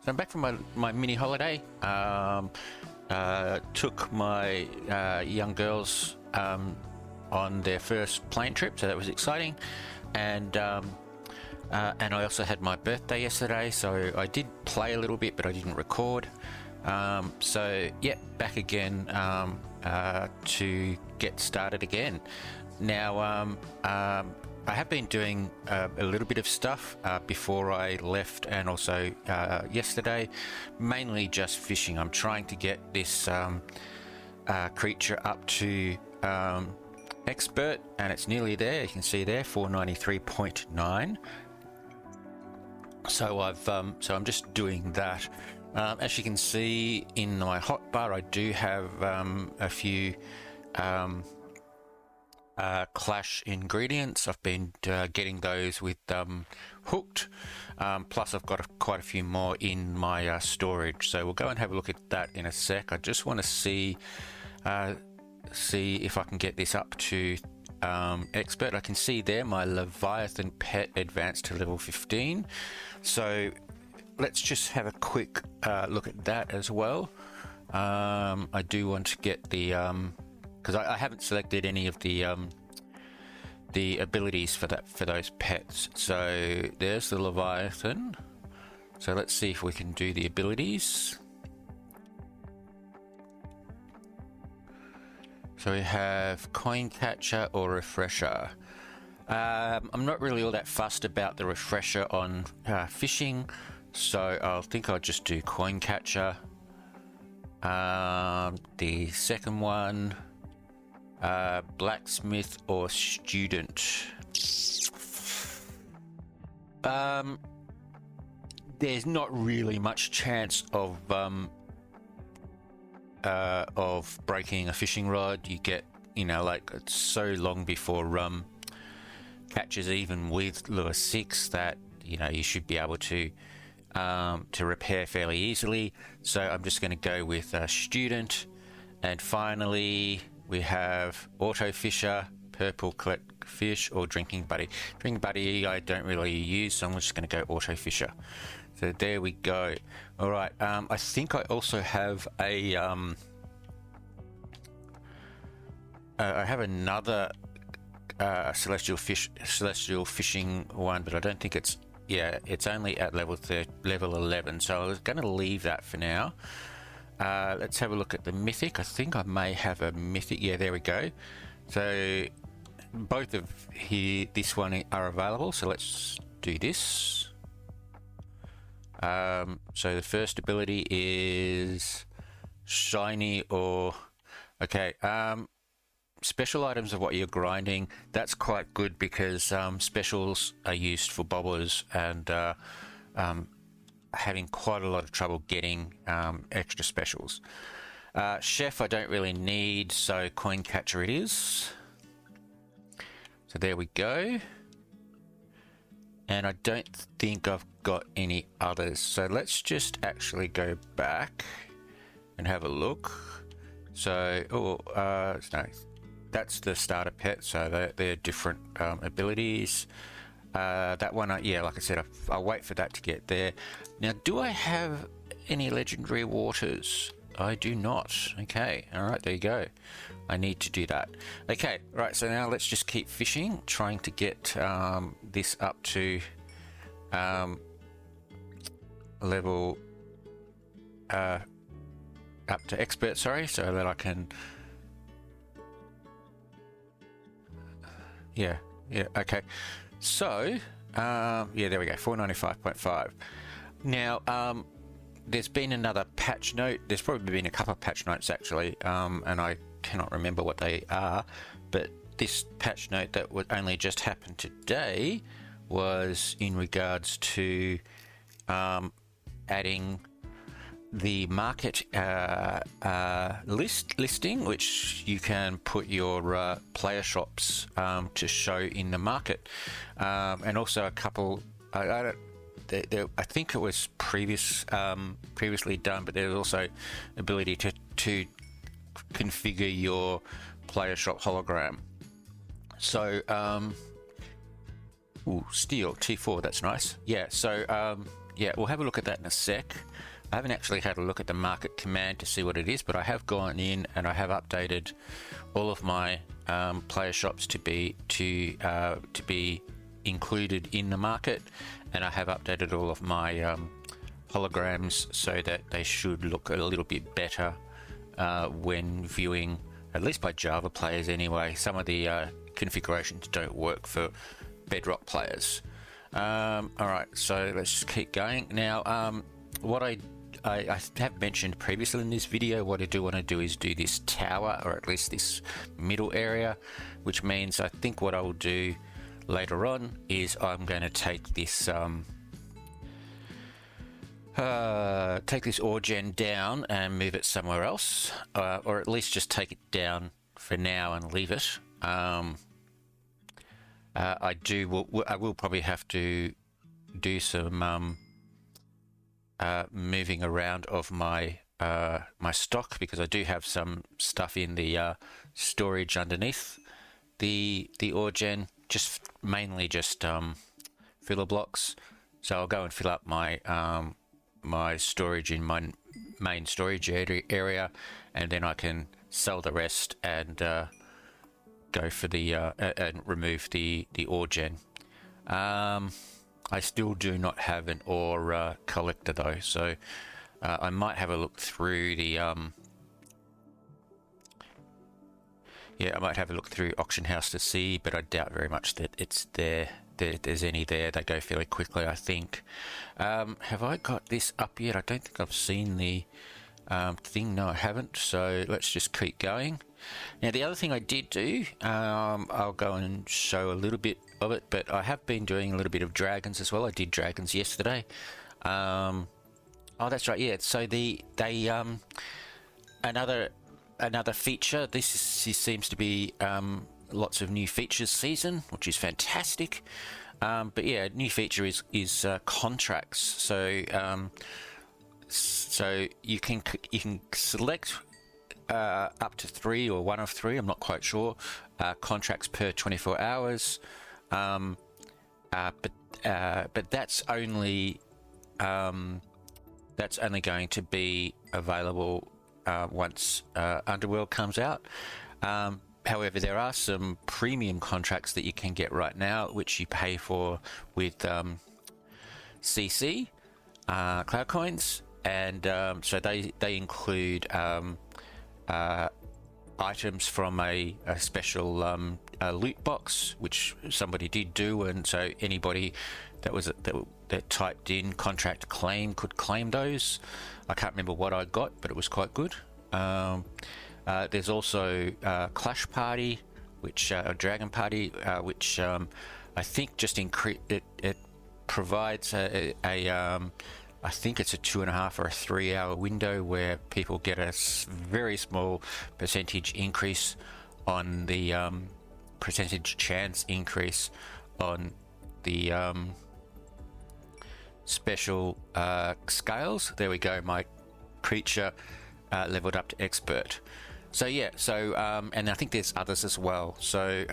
I'm back from my mini holiday. Took my young girls on their first plane trip, so that was exciting. And I also had my birthday yesterday, so I did play a little bit, but I didn't record. So yeah, back again to get started again. Now I have been doing a little bit of stuff before I left, and also yesterday, mainly just fishing. I'm trying to get this creature up to expert, and it's nearly there. You can see there 493.9. So I'm just doing that. As you can see in my hotbar, I do have a few clash ingredients. I've been getting those with hooked, plus I've got quite a few more in my storage, so we'll go and have a look at that in a sec. I just want to see if I can get this up to expert. I can see there my Leviathan pet advanced to level 15, so let's just have a quick look at that as well. I do want to get the because I haven't selected any of the abilities for those pets. So there's the Leviathan. So let's see if we can do the abilities. So we have Coin Catcher or Refresher. I'm not really all that fussed about the Refresher on fishing, so I think I'll just do Coin Catcher. The second one, Blacksmith or Student. There's not really much chance of breaking a fishing rod. You get, like, it's so long before catches even with lure 6 that you should be able to repair fairly easily. So I'm just going to go with Student. And finally we have Auto Fisher, Purple Collect Fish, or Drinking Buddy. Drinking Buddy I don't really use, so I'm just going to go Auto Fisher. So there we go. All right. I think I also have a I have another celestial fishing one, but I don't think it's yeah, it's only at level 11, so I was going to leave that for now. Let's have a look at the mythic. I think I may have a mythic. Yeah, there we go. So both of this one are available. So let's do this. So the first ability is shiny or okay. Special items are what you're grinding. That's quite good because specials are used for bobblers and having quite a lot of trouble getting extra specials. Chef I don't really need, so coin catcher it is. So there we go. And I don't think I've got any others. So let's just actually go back and have a look. So, no, that's the starter pet. So they're different abilities. That one, yeah, like I said, I'll wait for that to get there. Now, do I have any legendary waters? I do not. Okay, all right, there you go. I need to do that. Okay, right, so now let's just keep fishing, trying to get this up to level up to expert, sorry, so that I can yeah, okay. So yeah, there we go, 495.5. Now there's been another patch note. There's probably been a couple of patch notes actually, and I cannot remember what they are, but this patch note that would only just happen today was in regards to adding the market listing, which you can put your player shops to show in the market, and also a couple. I think it was previously done, but there's also ability to configure your player shop hologram. So, steel T4, that's nice. Yeah. So, yeah, we'll have a look at that in a sec. I haven't actually had a look at the market command to see what it is, but I have gone in and I have updated all of my player shops to be included in the market, and I have updated all of my holograms so that they should look a little bit better when viewing, at least by Java players anyway. Some of the configurations don't work for Bedrock players. All right, so let's just keep going. Now, what I have mentioned previously in this video, what I do want to do is do this tower, or at least this middle area, which means I think what I will do later on is I'm going to take this ore gen down and move it somewhere else, or at least just take it down for now and leave it. I will probably have to do some moving around of my my stock, because I do have some stuff in the storage underneath the ore gen, just mainly just filler blocks. So I'll go and fill up my my storage in my main storage area, and then I can sell the rest and go for the and remove the ore gen. I still do not have an ore collector though, so I might have a look through the yeah, I might have a look through Auction House to see, but I doubt very much that it's there's any there. They go fairly quickly, I think. Have I got this up yet? I don't think I've seen the thing. No, I haven't. So let's just keep going. Now, the other thing I did do, I'll go and show a little bit of it, but I have been doing a little bit of dragons as well. I did dragons yesterday. Oh, that's right. Yeah. So another feature. This seems to be lots of new features season, which is fantastic. But yeah, new feature is contracts. So so you can select up to 3 or 1 of 3. I'm not quite sure. Contracts per 24 hours. But that's only going to be available once Underworld comes out. However, there are some premium contracts that you can get right now, which you pay for with CC cloud coins, and so they include items from a special loot box, which somebody did do, and so anybody that typed in contract claim could claim those. I can't remember what I got, but it was quite good. There's also Clash Party, which Dragon Party, which I think just it provides a I think it's a 2.5 or a 3 hour window where people get a very small percentage increase on the percentage chance increase on the special scales. There we go, my creature leveled up to expert. So yeah, so and I think there's others as well. So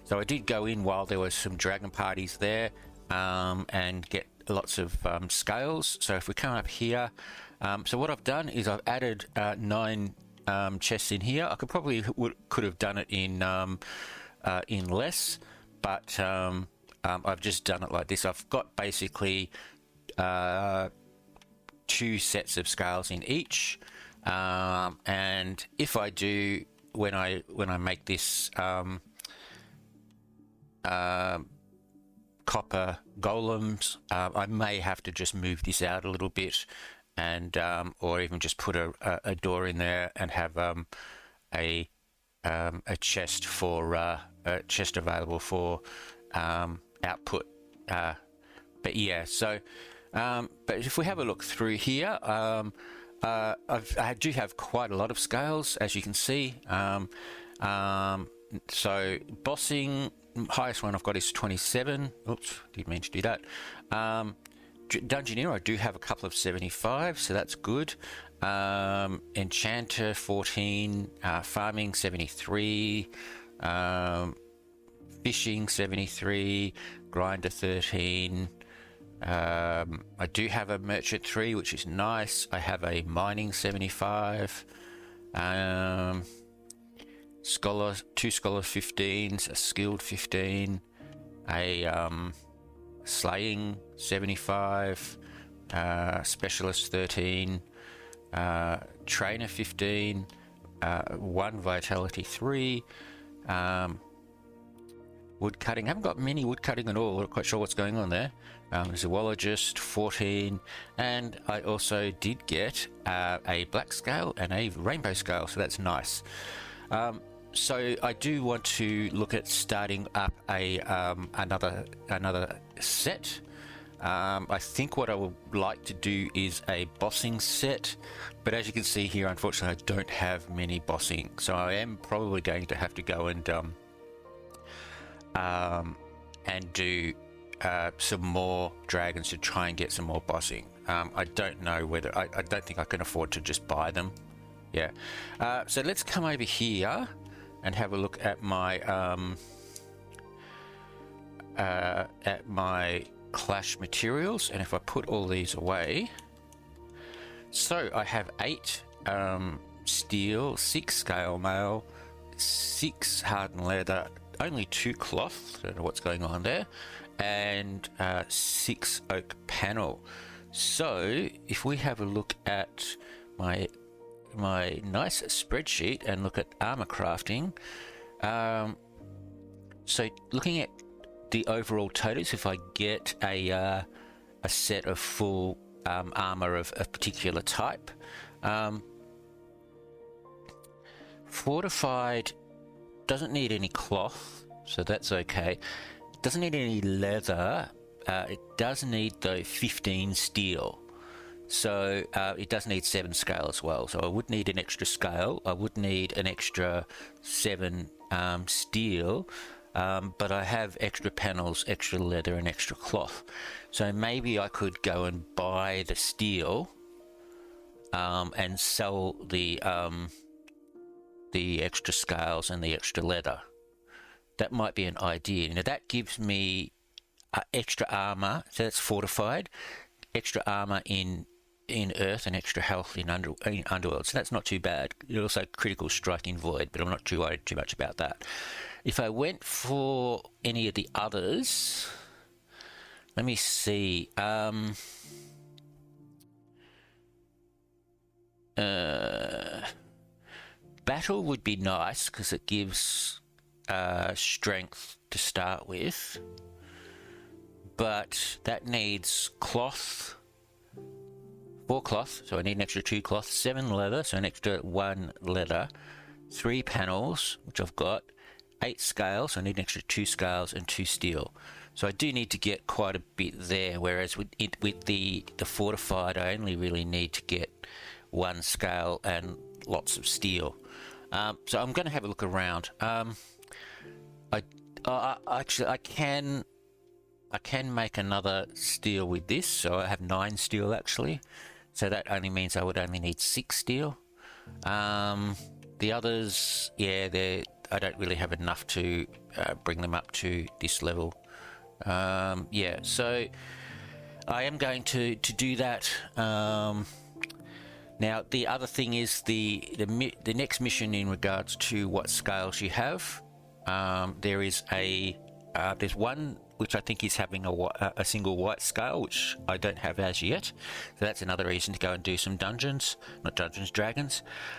so I did go in while there were some dragon parties there and get lots of scales. So if we come up here, so what I've done is I've added 9 chests in here. I could have done it in less, but I've just done it like this. I've got basically 2 sets of scales in each, and if I do when I make this copper golems, I may have to just move this out a little bit, and or even just put a door in there and have a chest for a chest available for output. But yeah, so but if we have a look through here, I do have quite a lot of scales, as you can see. So bossing, highest one I've got is 27. Oops, didn't mean to do that. Dungeoneer, I do have a couple of 75, so that's good. Enchanter 14, farming 73, fishing 73, grinder 13. I do have a merchant 3, which is nice. I have a mining 75. Scholar, 2 scholar 15s, a skilled 15, a slaying 75, specialist 13, trainer 15, 1 vitality 3, wood cutting. I haven't got many wood cutting at all. I'm not quite sure what's going on there. Zoologist 14, and I also did get a black scale and a rainbow scale, so that's nice. So I do want to look at starting up a another set. I think what I would like to do is a bossing set, but as you can see here, unfortunately I don't have many bossing, so I am probably going to have to go and do some more dragons to try and get some more bossing. I don't know whether I don't think I can afford to just buy them. Yeah. So let's come over here and have a look at my clash materials, and if I put all these away, so I have 8 steel, 6 scale mail, 6 hardened leather, only 2 cloth, don't know what's going on there, and 6 oak panel. So if we have a look at my nice spreadsheet and look at armor crafting, so looking at the overall totals, if I get a set of full armor of a particular type, fortified doesn't need any cloth, so that's okay. Doesn't need any leather. It does need though 15 steel. So it does need 7 scale as well. So I would need an extra scale. I would need an extra 7 steel. But I have extra panels, extra leather, and extra cloth. So maybe I could go and buy the steel and sell the extra scales and the extra leather. That might be an idea. Now that gives me extra armor, so that's fortified, extra armor in Earth and extra health in Underworld, so that's not too bad. Also critical strike in Void, but I'm not too worried too much about that. If I went for any of the others, Let me see. Battle would be nice because it gives strength to start with, but that needs cloth, 4 cloth, so I need an extra 2 cloth, 7 leather, so an extra 1 leather, 3 panels, which I've got, 8 scales, so I need an extra 2 scales and 2 steel. So I do need to get quite a bit there, whereas with the fortified, I only really need to get 1 scale and lots of steel. So I'm going to have a look around. Actually, I can make another steel with this, so I have 9 steel actually. So that only means I would only need 6 steel. The others, yeah, I don't really have enough to bring them up to this level. Yeah, so I am going to do that. Now the other thing is the next mission in regards to what scales you have. There's one which I think is having a single white scale, which I don't have as yet. So that's another reason to go and do some dragons.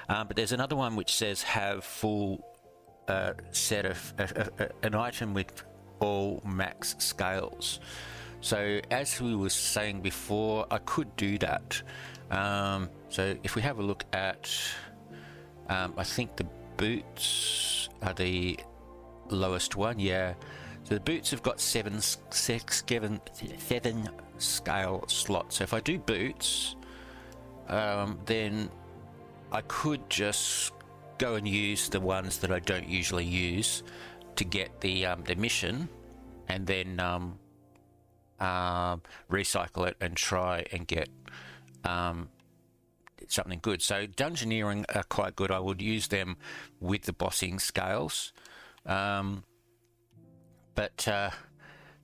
But there's another one which says have full set of an item with all max scales. So as we were saying before, I could do that. So if we have a look at, I think the boots are the lowest one, yeah. So the boots have got 7 scale slots. So if I do boots, then I could just go and use the ones that I don't usually use to get the mission, and then recycle it and try and get something good. So dungeoneering are quite good. I would use them with the bossing scales. But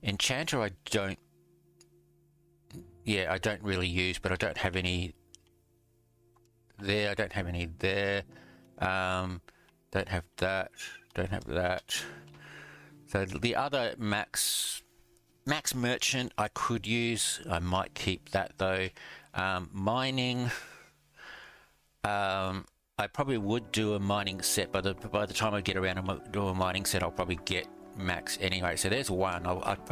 enchanter I don't really use, but I don't have any there. I don't have any there. Don't have that. Don't have that. So the other max merchant I could use. I might keep that though. Mining. I probably would do a mining set, but by the time I get around and do a mining set, I'll probably get max anyway. So there's one.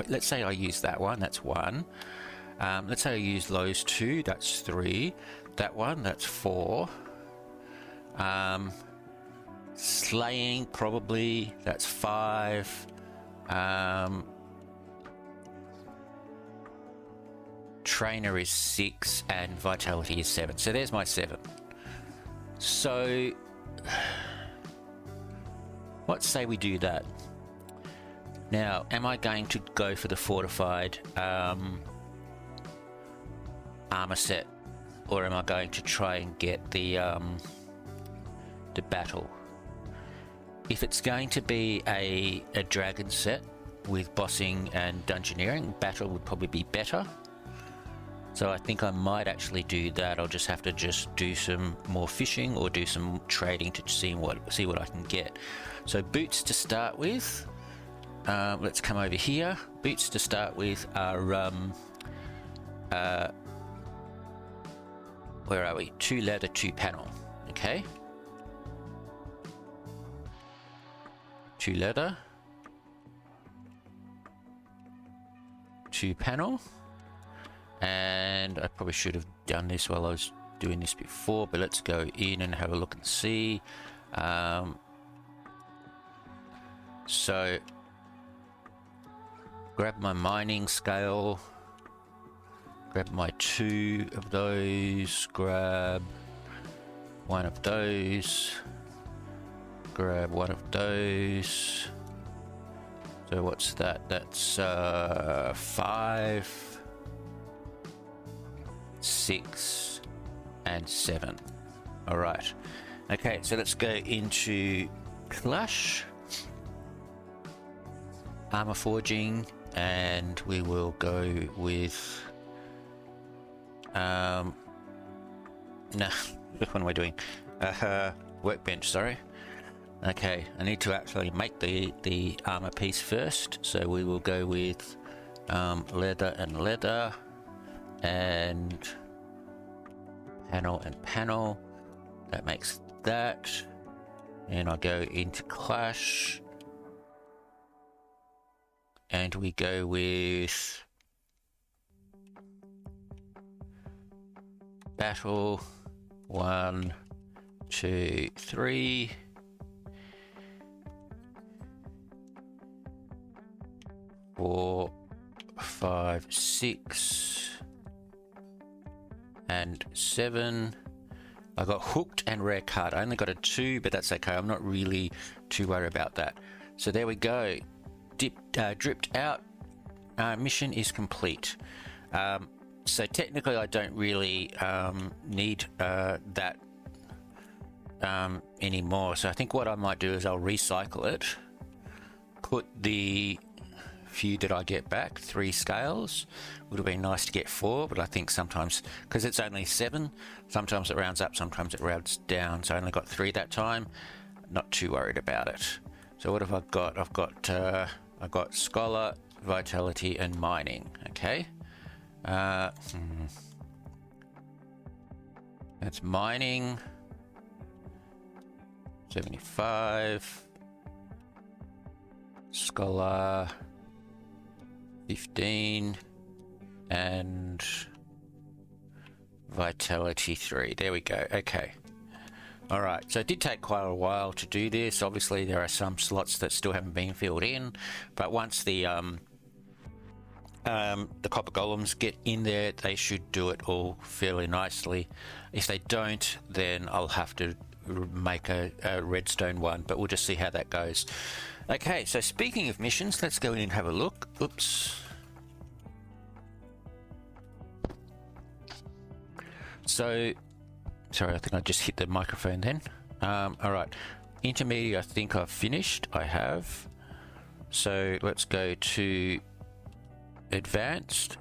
Let's say I use that one. That's 1. Let's say I use those 2. That's 3. That one. That's 4. Slaying probably. That's 5. Trainer is 6 and vitality is 7. So there's my 7. So let's say we do that. Now, am I going to go for the fortified armor set, or am I going to try and get the battle? If it's going to be a dragon set with bossing and dungeoneering, battle would probably be better. So I think I might actually do that. I'll just have to do some more fishing or do some trading to see what I can get. So boots to start with. Let's come over here. Boots to start with are where are we? 2 leather, 2 panel. Okay. 2 leather, 2 panel. And I probably should have done this while I was doing this before, but let's go in and have a look and see. So grab my mining scale, grab my 2 of those, grab 1 of those, grab 1 of those. So what's that? That's 5, 6 and 7. All right. Okay, so let's go into Clash, armor forging, and we will go with no, what am I doing? Workbench, sorry. Okay, I need to actually make the armor piece first, so we will go with leather and leather, and panel and panel. That makes that. And I go into Clash, and we go with battle. 1, 2, 3. 4, 5, 6, and 7. I got hooked and rare card. I only got a 2, but that's okay. I'm not really too worried about that. So there we go. Dripped out. Mission is complete. So technically I don't really need that anymore. So I think what I might do is I'll recycle it. Put the few that I get back, 3 scales. Would have been nice to get 4, but I think sometimes, because it's only 7, sometimes it rounds up, sometimes it rounds down. So I only got 3 that time. Not too worried about it. So what have I got? I've got Scholar, Vitality, and Mining. Okay. That's Mining. 75. Scholar 15, and Vitality 3. There we go. Okay. All right. So it did take quite a while to do this. Obviously, there are some slots that still haven't been filled in, but once the copper golems get in there, they should do it all fairly nicely. If they don't, then I'll have to make a redstone one, but we'll just see how that goes. Okay, so speaking of missions, let's go in and have a look. Oops. So, sorry, I think I just hit the microphone then. All right, intermediate, I think I've finished. I have. So let's go to advanced.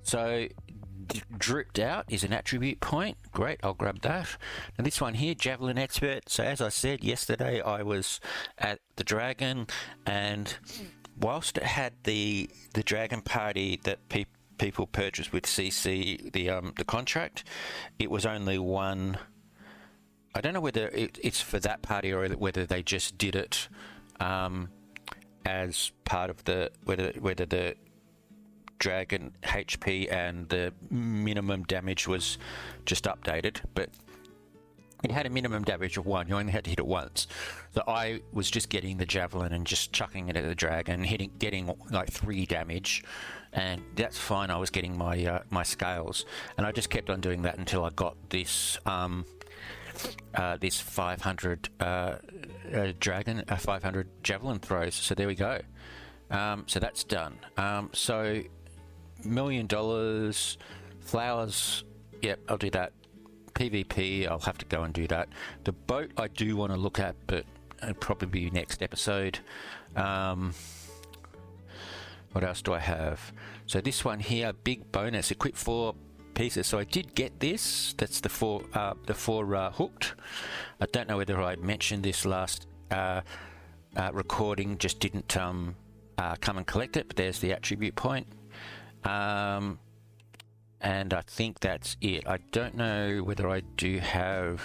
So dripped out is an attribute point. Great, I'll grab that. Now this one here, Javelin Expert. So as I said yesterday, I was at the Dragon, and whilst it had the Dragon Party that people purchased with CC, the contract, it was only one. I don't know whether it's for that party or whether they just did it as part of the whether the Dragon HP and the minimum damage was just updated, but it had a minimum damage of 1. You only had to hit it once. So I was just getting the javelin and just chucking it at the dragon, getting like 3 damage, and that's fine. I was getting my my scales, and I just kept on doing that until I got this this 500 dragon 500 javelin throws. So there we go. So that's done. So $1 million flowers. Yep, I'll do that. PvP, I'll have to go and do that. The boat I do want to look at, but it'll probably be next episode. What else do I have? So this one here, big bonus, equip 4 pieces. So I did get this. That's the four hooked. I don't know whether I mentioned this last recording. Just didn't come and collect it. But there's the attribute point. And I think that's it. I don't know whether I do have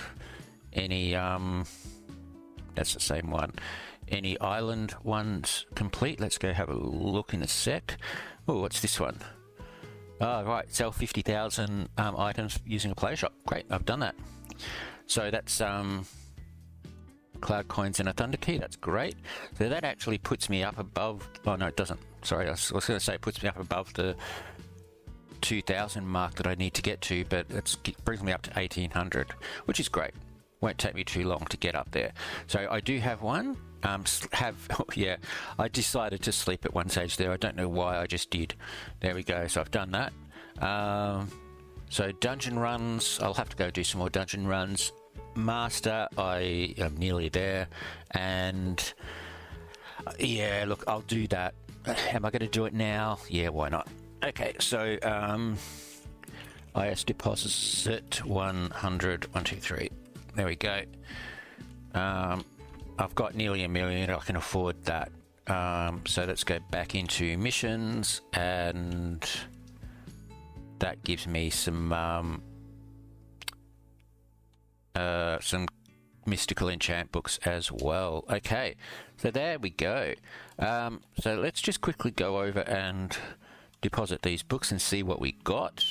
any that's the same one, any island ones complete. Let's go have a look in a sec. Oh, what's this one? Oh, right, sell 50,000 items using a player shop. Great, I've done that. So that's cloud coins and a thunder key. That's great. So that actually puts me up above. Oh no, it doesn't. Sorry, I was going to say it puts me up above the 2,000 mark that I need to get to, but it brings me up to 1,800, which is great. Won't take me too long to get up there. So I do have one. Yeah, I decided to sleep at one stage there. I don't know why, I just did. There we go. So I've done that. So dungeon runs, I'll have to go do some more dungeon runs. Master, I am nearly there. And yeah, look, I'll do that. Am I going to do it now? Yeah, why not? Okay, so IS deposit 100, 1, 2, 3. There we go. I've got nearly $1 million. I can afford that. So let's go back into missions, and that gives me some mystical enchant books as well. Okay, so there we go. So let's just quickly go over and deposit these books and see what we got.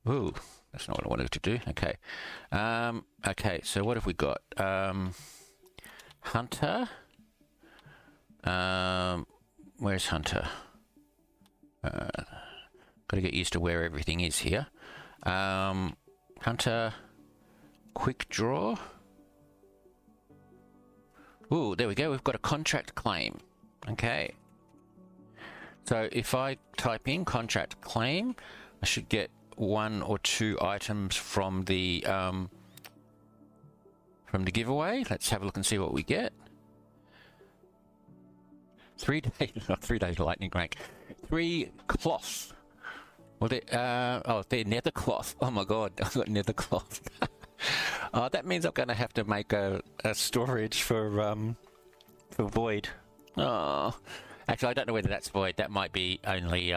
Ooh, that's not what I wanted to do. Okay. Okay, so what have we got? Hunter. Where's Hunter? Got to get used to where everything is here. Hunter. Quick draw. Ooh, there we go. We've got a contract claim. Okay. So if I type in contract claim, I should get 1 or 2 items from the giveaway. Let's have a look and see what we get. 3 days, not 3 days lightning rank. 3 cloth. Well, they're nether cloth. Oh my god, I've got nether cloth. That means I'm going to have to make a storage for Void. Oh, actually, I don't know whether that's Void. That might be only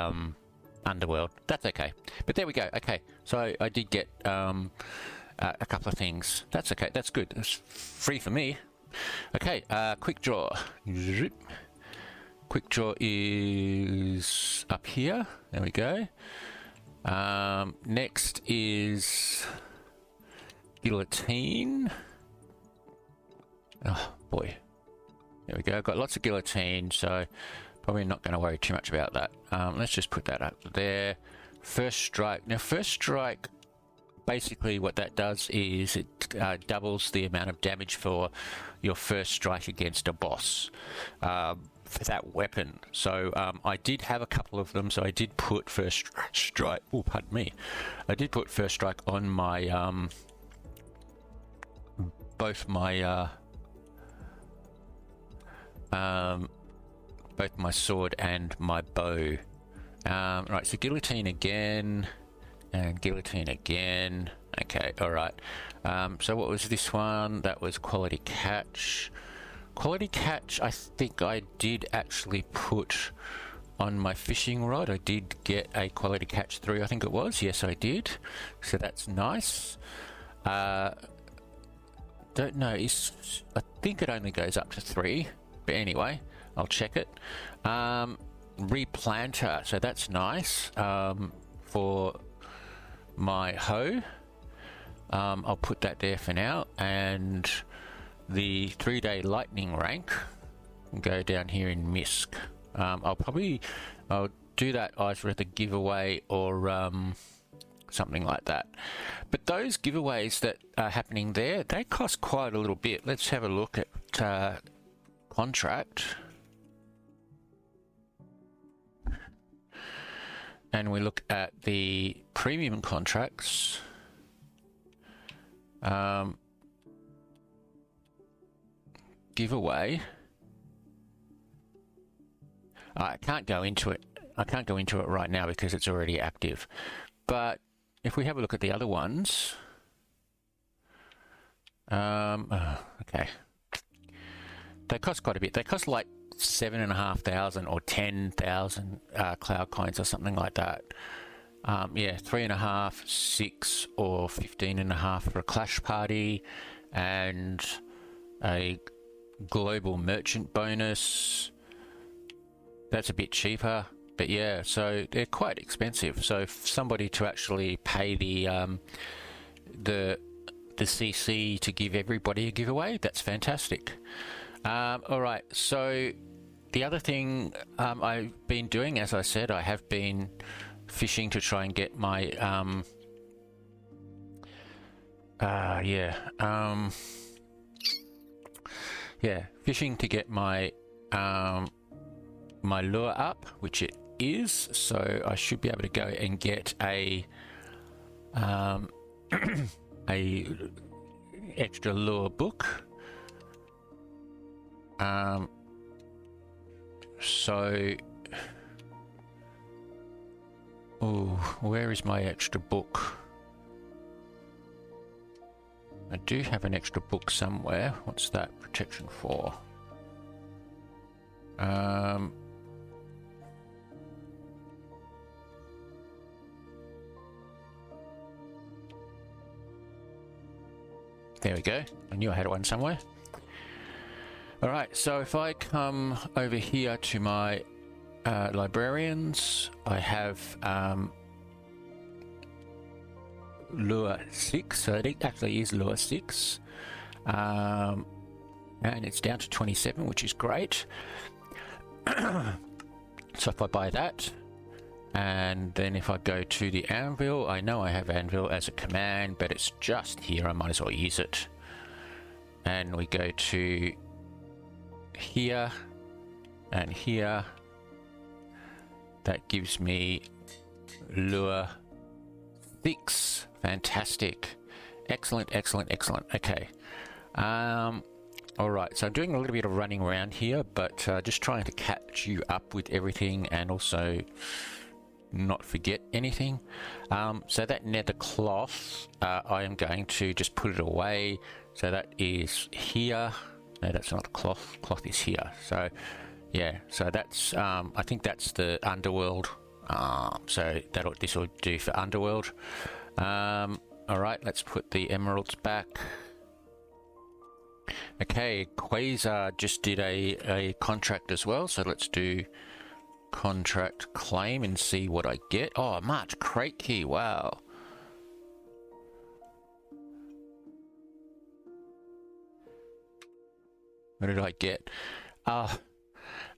Underworld. That's okay. But there we go. Okay, so I did get a couple of things. That's okay. That's good. It's free for me. Okay, quick draw. Quick draw is up here. There we go. Next is guillotine. Oh boy, there we go. Got lots of guillotine, so probably not going to worry too much about that. Let's just put that up there. First strike. Now first strike, basically what that does is it doubles the amount of damage for your first strike against a boss for that weapon. So I did have a couple of them, so I did put first strike. Oh, pardon me. I did put first strike on my both my sword and my bow. Right, so guillotine again, and guillotine again. Okay, all right. So what was this one? That was quality catch. Quality catch, I think I did actually put on my fishing rod. I did get a quality catch 3, I think it was. Yes, I did. So that's nice. Don't know. I think it only goes up to 3. But anyway, I'll check it. Replanter. So that's nice for my hoe. I'll put that there for now. And the 3-day lightning rank will go down here in Misk. I'll do that either at the giveaway or something like that. But those giveaways that are happening there, they cost quite a little bit. Let's have a look at contract. And we look at the premium contracts. Giveaway. I can't go into it. I can't go into it right now because it's already active. But if we have a look at the other ones, okay, they cost quite a bit. They cost like 7,500 or 10,000 cloud coins or something like that. Yeah, 3.5, 6, or 15.5 for a clash party, and a global merchant bonus. That's a bit cheaper, but yeah, so they're quite expensive. So for somebody to actually pay the CC to give everybody a giveaway, that's fantastic. All right, so the other thing I've been doing, as I said, I have been fishing to try and get my fishing to get my my lure up, which it is. So I should be able to go and get a a extra lure book. So, where is my extra book? I do have an extra book somewhere. What's that? Protection 4. There we go. I knew I had one somewhere. Alright, so if I come over here to my librarians, I have lure 6, so it actually is lure 6. And it's down to 27, which is great. So if I buy that, and then if I go to the anvil, I know I have anvil as a command, but it's just here, I might as well use it. And we go to here and here. That gives me lure 6. Fantastic. Excellent, excellent, excellent. Okay. Alright, so I'm doing a little bit of running around here, but just trying to catch you up with everything and also not forget anything. So that nether cloth, I am going to just put it away. So that is here. No, that's not the cloth. Cloth is here. So yeah, so that's I think that's the underworld. So this will do for underworld. All right, let's put the emeralds back. Okay, Quasar just did a contract as well, so let's do contract claim and see what I get. Oh, March crate key, wow. What did I get?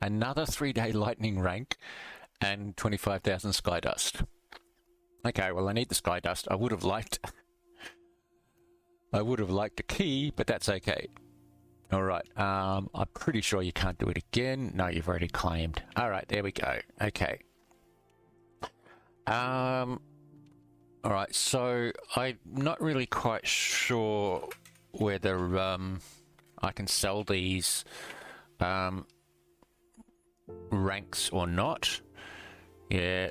Another 3-day lightning rank and 25,000 sky dust. Okay, well I need the sky dust. I would have liked a key, but that's okay. All right, I'm pretty sure you can't do it again. No, you've already claimed. All right, there we go. Okay. All right, so I'm not really quite sure whether I can sell these ranks or not. Yeah,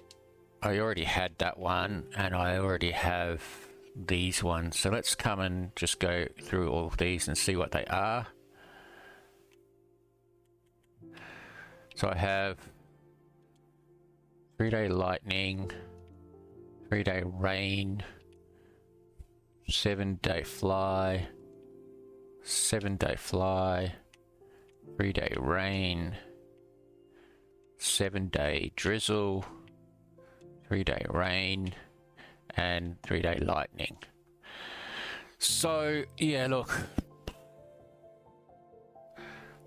I already had that one, and I already have these ones. So let's come and just go through all of these and see what they are. So I have 3-day lightning, 3-day rain, 7-day fly, 7-day fly, 3-day rain, 7-day drizzle, 3-day rain, and 3-day lightning. So yeah, look,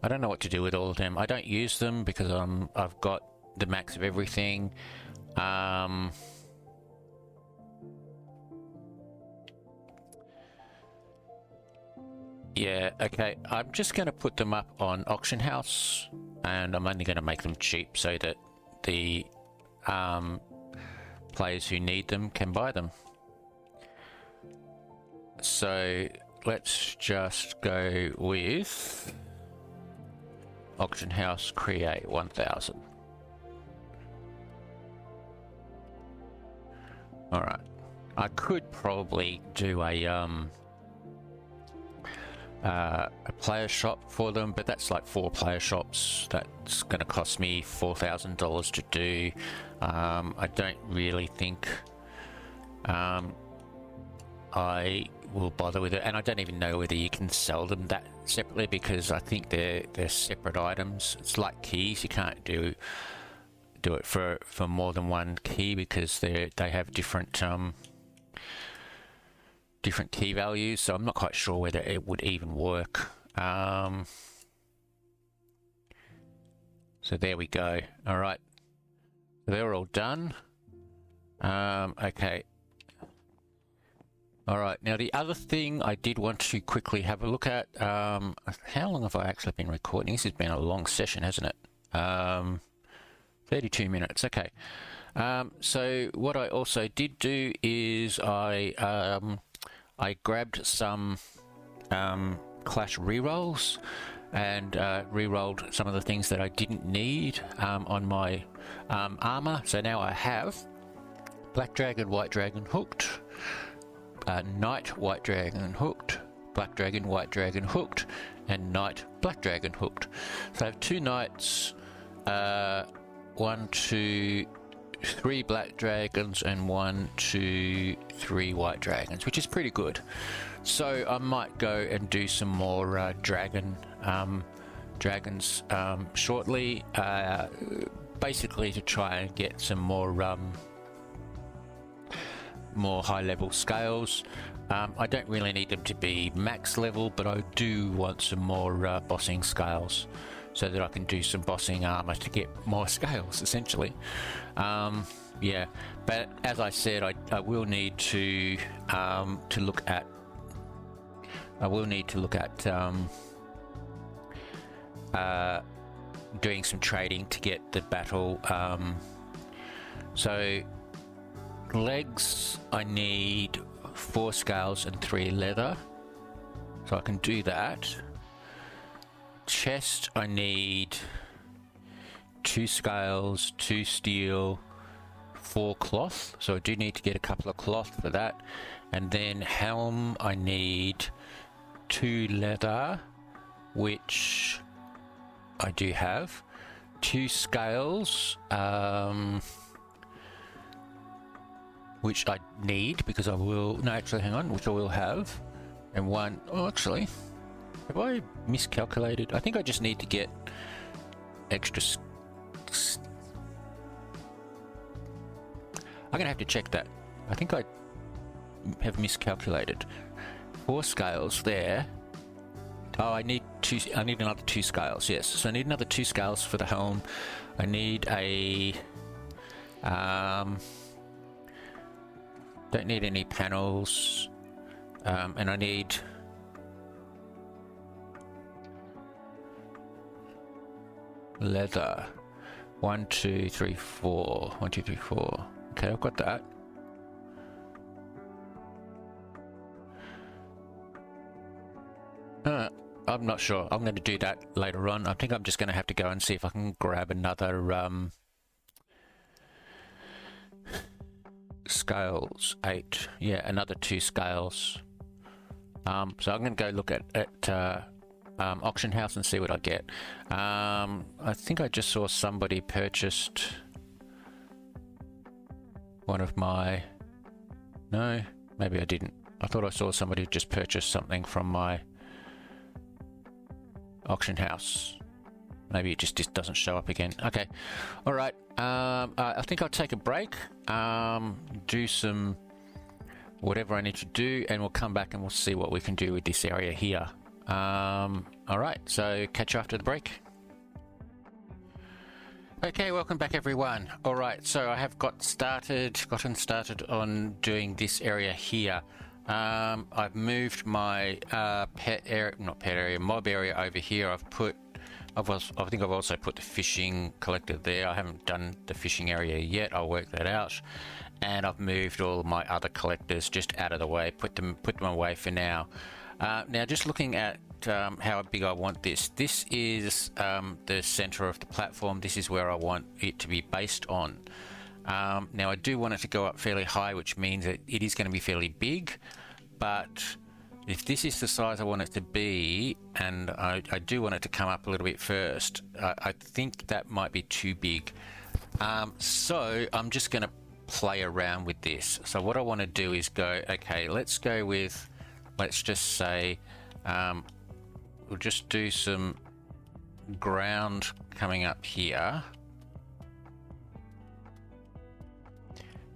I don't know what to do with all of them. I don't use them because I've got the max of everything. Yeah, okay, I'm just going to put them up on auction house, and I'm only going to make them cheap so that the players who need them can buy them. So let's just go with auction house create 1000. All right, I could probably do a player shop for them, but that's like 4 player shops. That's going to cost me $4,000 to do. I don't really think I will bother with it, and I don't even know whether you can sell them that separately because I think they're separate items. It's like keys; you can't do it for more than one key because they have different different key values. So I'm not quite sure whether it would even work. So there we go. All right, they're all done. Okay. All right, now the other thing I did want to quickly have a look at, how long have I actually been recording? This has been a long session, hasn't it? 32 minutes, okay. So what I also did do is I grabbed some Clash rerolls and rerolled some of the things that I didn't need on my armor. So now I have Black Dragon, White Dragon hooked, Knight, White Dragon hooked, Black Dragon, White Dragon hooked, and Knight, Black Dragon hooked. So I have 2 Knights, 1, 2, 3 black dragons and 1, 2, 3 white dragons, which is pretty good. So I might go and do some more dragons shortly, basically to try and get some more high-level scales. I don't really need them to be max level, but I do want some more bossing scales so that I can do some bossing armor to get more scales, essentially. Yeah, but as I said, I will need to look at. I will need to look at doing some trading to get the battle. So legs, I need 4 scales and 3 leather, so I can do that. Chest, I need 2 scales, 2 steel, 4 cloth, so I do need to get a couple of cloth for that. And then helm, I need 2 leather, which I do have, 2 scales, which I need because I will, no actually hang on, which I will have, and 1, oh actually, have I miscalculated? I think I just need to get extra I'm gonna have to check that. I think I have miscalculated. 4 scales there. Oh, I need another 2 scales, yes. So I need another 2 scales for the helm. I need a don't need any panels, and I need leather. 1, 2, 3, 4. 1, 2, 3, 4. Okay, I've got that. I'm not sure. I'm going to do that later on. I think I'm just going to have to go and see if I can grab another scales. 8. Yeah, another 2 scales. So I'm going to go look at auction house and see what I get. I think I just saw somebody purchased one of my... No, maybe I didn't. I thought I saw somebody just purchased something from my auction house. Maybe it just doesn't show up again. Okay, all right. I think I'll take a break, do some whatever I need to do, and we'll come back and we'll see what we can do with this area here. All right, so catch you after the break. Okay, welcome back everyone. All right, so I have gotten started on doing this area here. I've moved my mob area over here. I think I've also put the fishing collector there. I haven't done the fishing area yet. I'll work that out. And I've moved all my other collectors just out of the way, put them away for now. Now, just looking at how big I want this. This is the center of the platform. This is where I want it to be based on. Now, I do want it to go up fairly high, which means that it is going to be fairly big. But if this is the size I want it to be, and I do want it to come up a little bit first, I think that might be too big. So I'm just going to play around with this. So what I want to do is go, okay, let's just say, we'll just do some ground coming up here.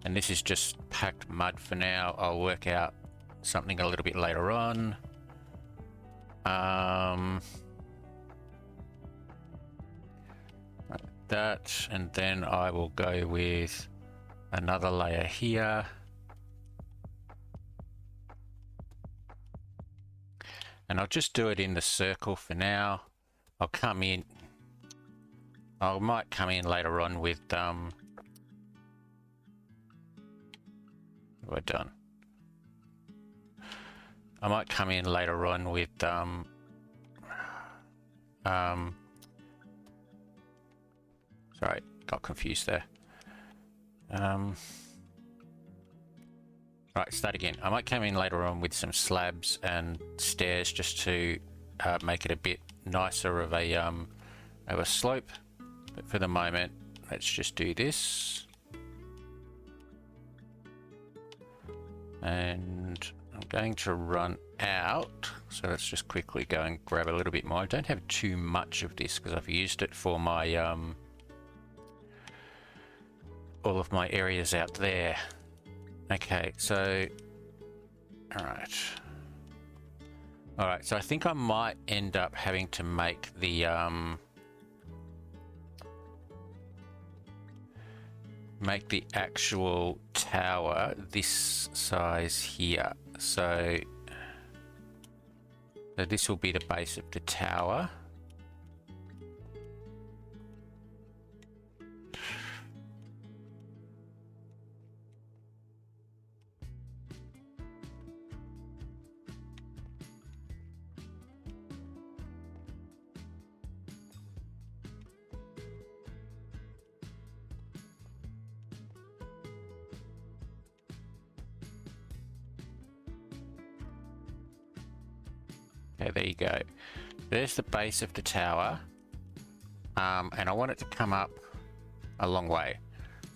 And this is just packed mud for now. I'll work out something a little bit later on. Like that, and then I will go with another layer here. And I'll just do it in the circle for now. I'll come in. I might come in later on with we're done. I might come in later on with sorry, got confused there. Right, start again. I might come in later on with some slabs and stairs just to make it a bit nicer of a slope. But for the moment, let's just do this. And I'm going to run out. So let's just quickly go and grab a little bit more. I don't have too much of this because I've used it for my all of my areas out there. Okay, so alright, so I think I might end up having to make the actual tower this size here. So this will be the base of the tower. Okay, there you go. There's the base of the tower. And I want it to come up a long way.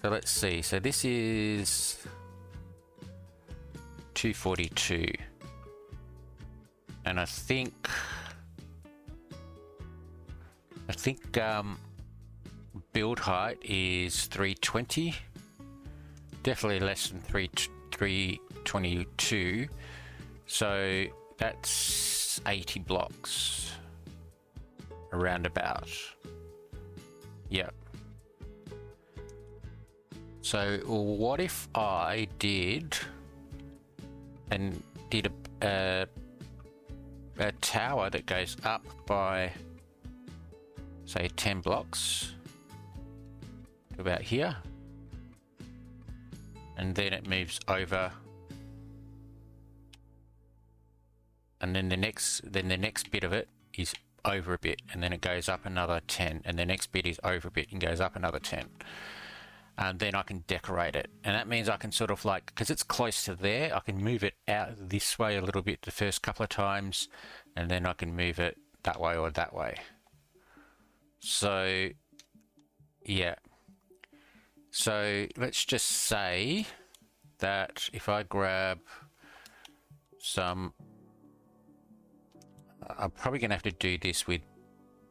So let's see. So this is 242. And I think build height is 320. Definitely less than 322. So that's 80 blocks around about. Yep. So what if I did a tower that goes up by, say, 10 blocks to about here, and then it moves over, and then the next bit of it is over a bit, and then it goes up another 10, and the next bit is over a bit and goes up another 10, and then I can decorate it. And that means I can sort of like, because it's close to there, I can move it out this way a little bit the first couple of times, and then I can move it that way or that way. So yeah, so let's just say that if I grab some, I'm probably gonna have to do this with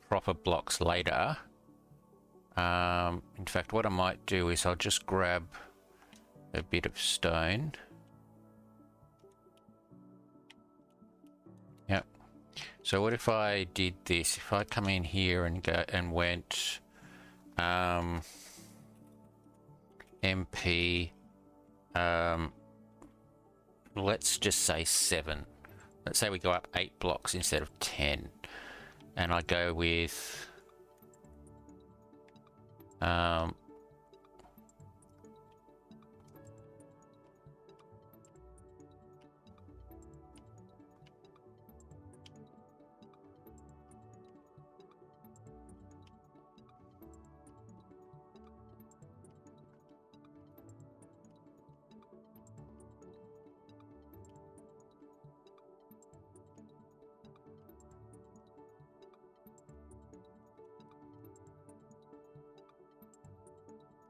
proper blocks later. In fact, what I might do is I'll just grab a bit of stone. Yep. So what if I did this? If I come in here and go and went MP, let's just say 7. Let's say we go up 8 blocks instead of 10, and I go with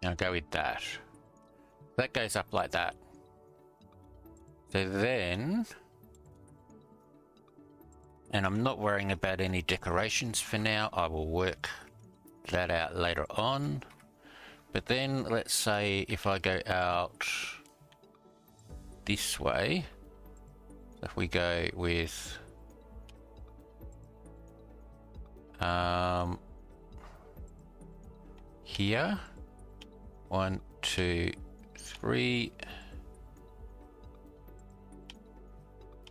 I'll go with that. That goes up like that. So then, and I'm not worrying about any decorations for now. I will work that out later on. But then let's say if I go out this way, if we go with here, 1, 2, 3,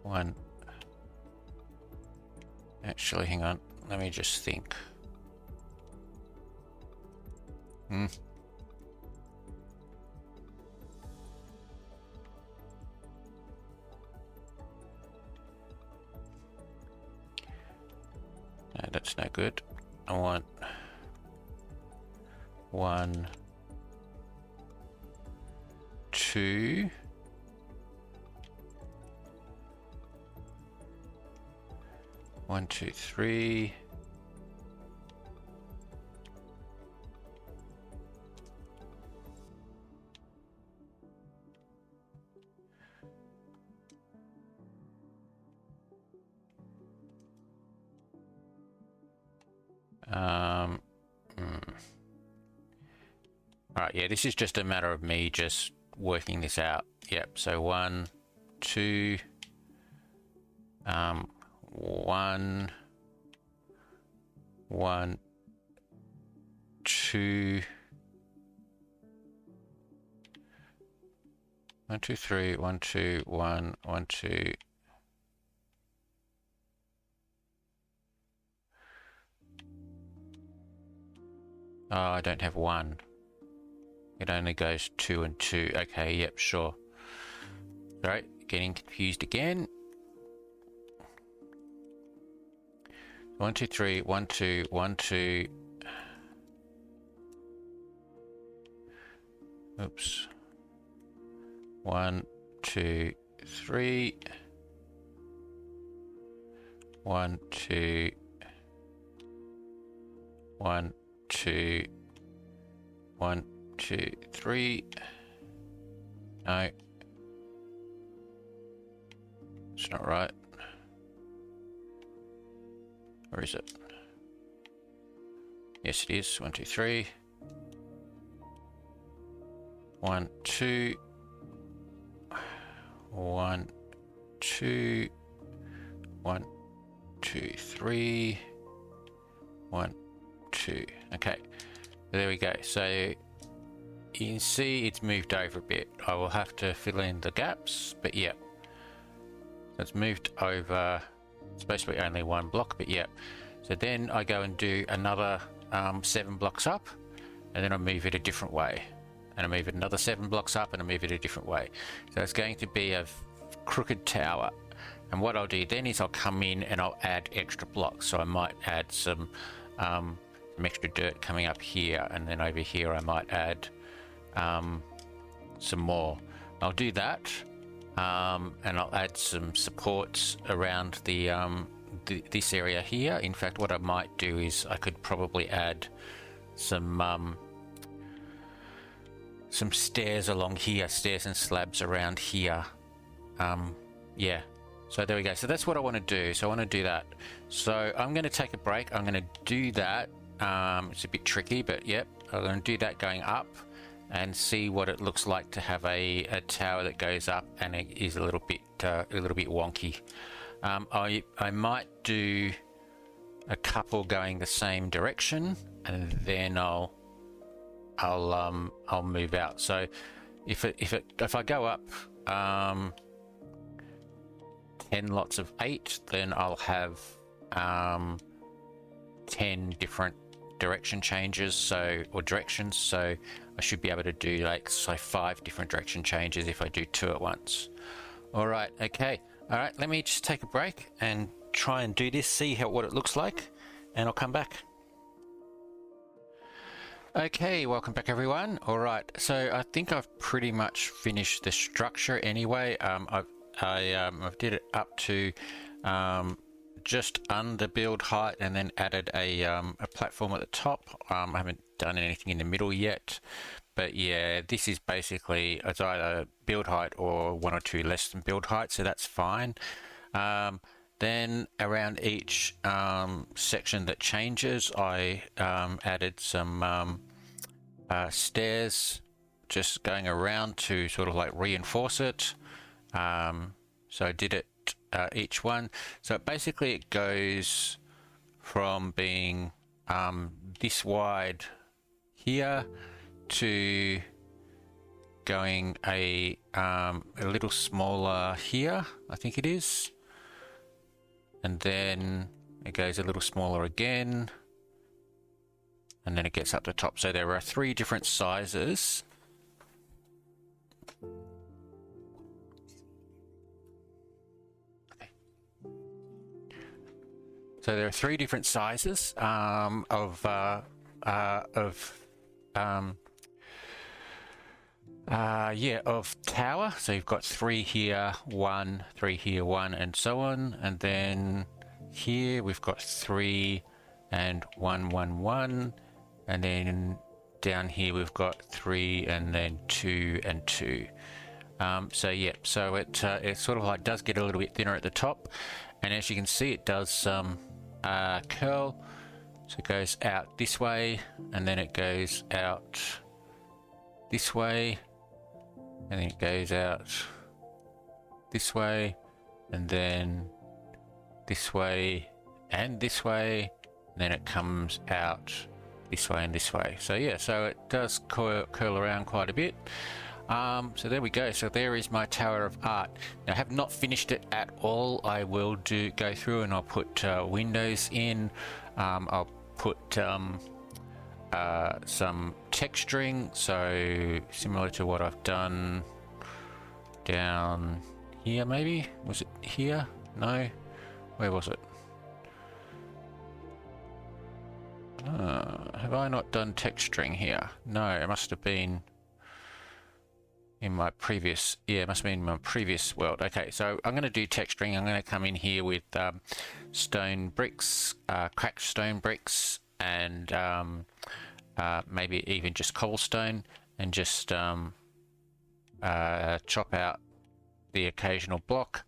1. Actually, hang on. Let me just think. No, that's no good. I want 1, 2, 1, 2, 3, Right, yeah, this is just a matter of me just working this out. Yep, so 1, 2, 1, 1, 2, 1, 2, 3, 1, 2, 1, 1, 2. Oh, I don't have 1. It only goes 2 and 2. Okay, yep, sure. Right, getting confused again. 1, 2, 3, 1, 2, 1, 2. Oops. 1, 2, 3. 1, 2. 1, 2. 1, 2, 3. No. It's not right. Or is it? Yes, it is. 1, 2, 3. 1, 2. 1, 2. 1, 2, 3. 1, 2. Okay. There we go. So you can see it's moved over a bit. I will have to fill in the gaps, but yeah. So it's moved over. It's supposed to be only 1 block, but yeah. So then I go and do another 7 blocks up, and then I move it a different way. And I move it another 7 blocks up, and I move it a different way. So it's going to be a crooked tower. And what I'll do then is I'll come in and I'll add extra blocks. So I might add some extra dirt coming up here, and then over here I might add some more. I'll do that, and I'll add some supports around the this area here. In fact, what I might do is I could probably add some stairs along here, stairs and slabs around here. Yeah, so there we go. So that's what I want to do. So I want to do that. So I'm going to take a break. I'm going to do that. It's a bit tricky, but yep, I'm going to do that going up and see what it looks like to have a tower that goes up and it is a little bit wonky. I might do a couple going the same direction, and then I'll move out. So if I go up 10 lots of 8, then I'll have 10 different direction changes, or directions. So I should be able to do like 5 different direction changes if I do 2 at once. All right, okay. All right, let me just take a break and try and do this, see what it looks like, and I'll come back. Okay, welcome back everyone. All right, so I think I've pretty much finished the structure anyway. I did it up to just under build height, and then added a platform at the top. I haven't done anything in the middle yet, but yeah, this is basically, it's either build height or 1 or 2 less than build height, so that's fine. Then around each section that changes, I added some stairs just going around to sort of like reinforce it. So I did it each one. So basically it goes from being this wide here to going a little smaller here, I think it is, and then it goes a little smaller again, and then it gets up the top. So there are 3 different sizes. So there are 3 different sizes of tower. So you've got 3 here, 1, 3 here, 1, and so on. And then here we've got 3 and 1, 1, 1. And then down here we've got 3 and then 2 and 2. So yeah, so it sort of like does get a little bit thinner at the top. And as you can see, it does curl. So it goes out this way, and then it goes out this way, and then it goes out this way, and then this way, and this way, and then it comes out this way and this way. So yeah, so it does curl around quite a bit. So there we go. So there is my Tower of Art. Now, I have not finished it at all. I will go through and I'll put windows in. I'll put some texturing, so similar to what I've done down here. Maybe was it here? No, where was it? Have I not done texturing here? No, it must have been in my previous, yeah, it must have been in my previous world. Okay, so I'm going to do texturing. I'm going to come in here with stone bricks, cracked stone bricks, and maybe even just cobblestone, and just chop out the occasional block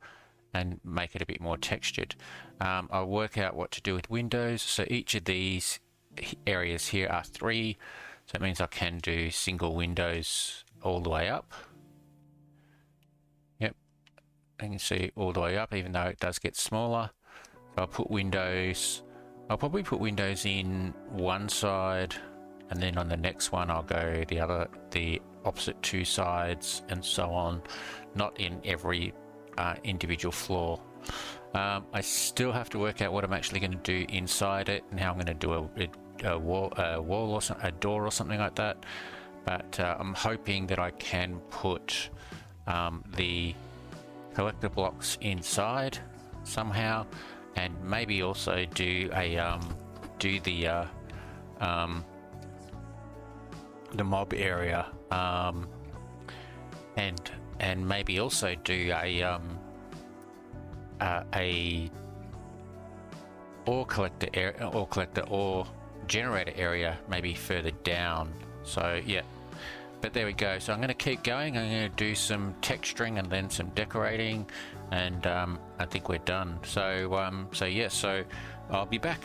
and make it a bit more textured. I'll work out what to do with windows. So each of these areas here are 3, so it means I can do single windows all the way up. Yep, you can see all the way up, even though it does get smaller. So I'll put windows, I'll probably put windows in one side, and then on the next one I'll go the opposite 2 sides, and so on, not in every individual floor. I still have to work out what I'm actually going to do inside it, and how I'm going to do a wall or a door or something like that. But I'm hoping that I can put the collector blocks inside somehow, and maybe also do a the mob area, and maybe also do a ore collector area, ore generator area, maybe further down. So yeah, but there we go. So I'm going to keep going. I'm going to do some texturing and then some decorating, and I think we're done. So yeah, so I'll be back.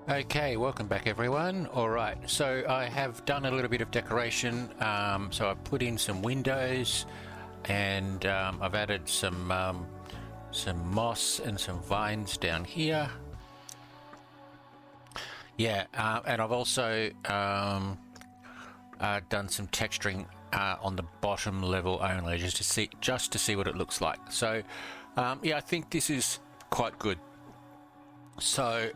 Okay, welcome back everyone. All right, so I have done a little bit of decoration. So I put in some windows, and I've added some moss and some vines down here. Yeah, and I've also done some texturing on the bottom level only, just to see what it looks like. So yeah, I think this is quite good. So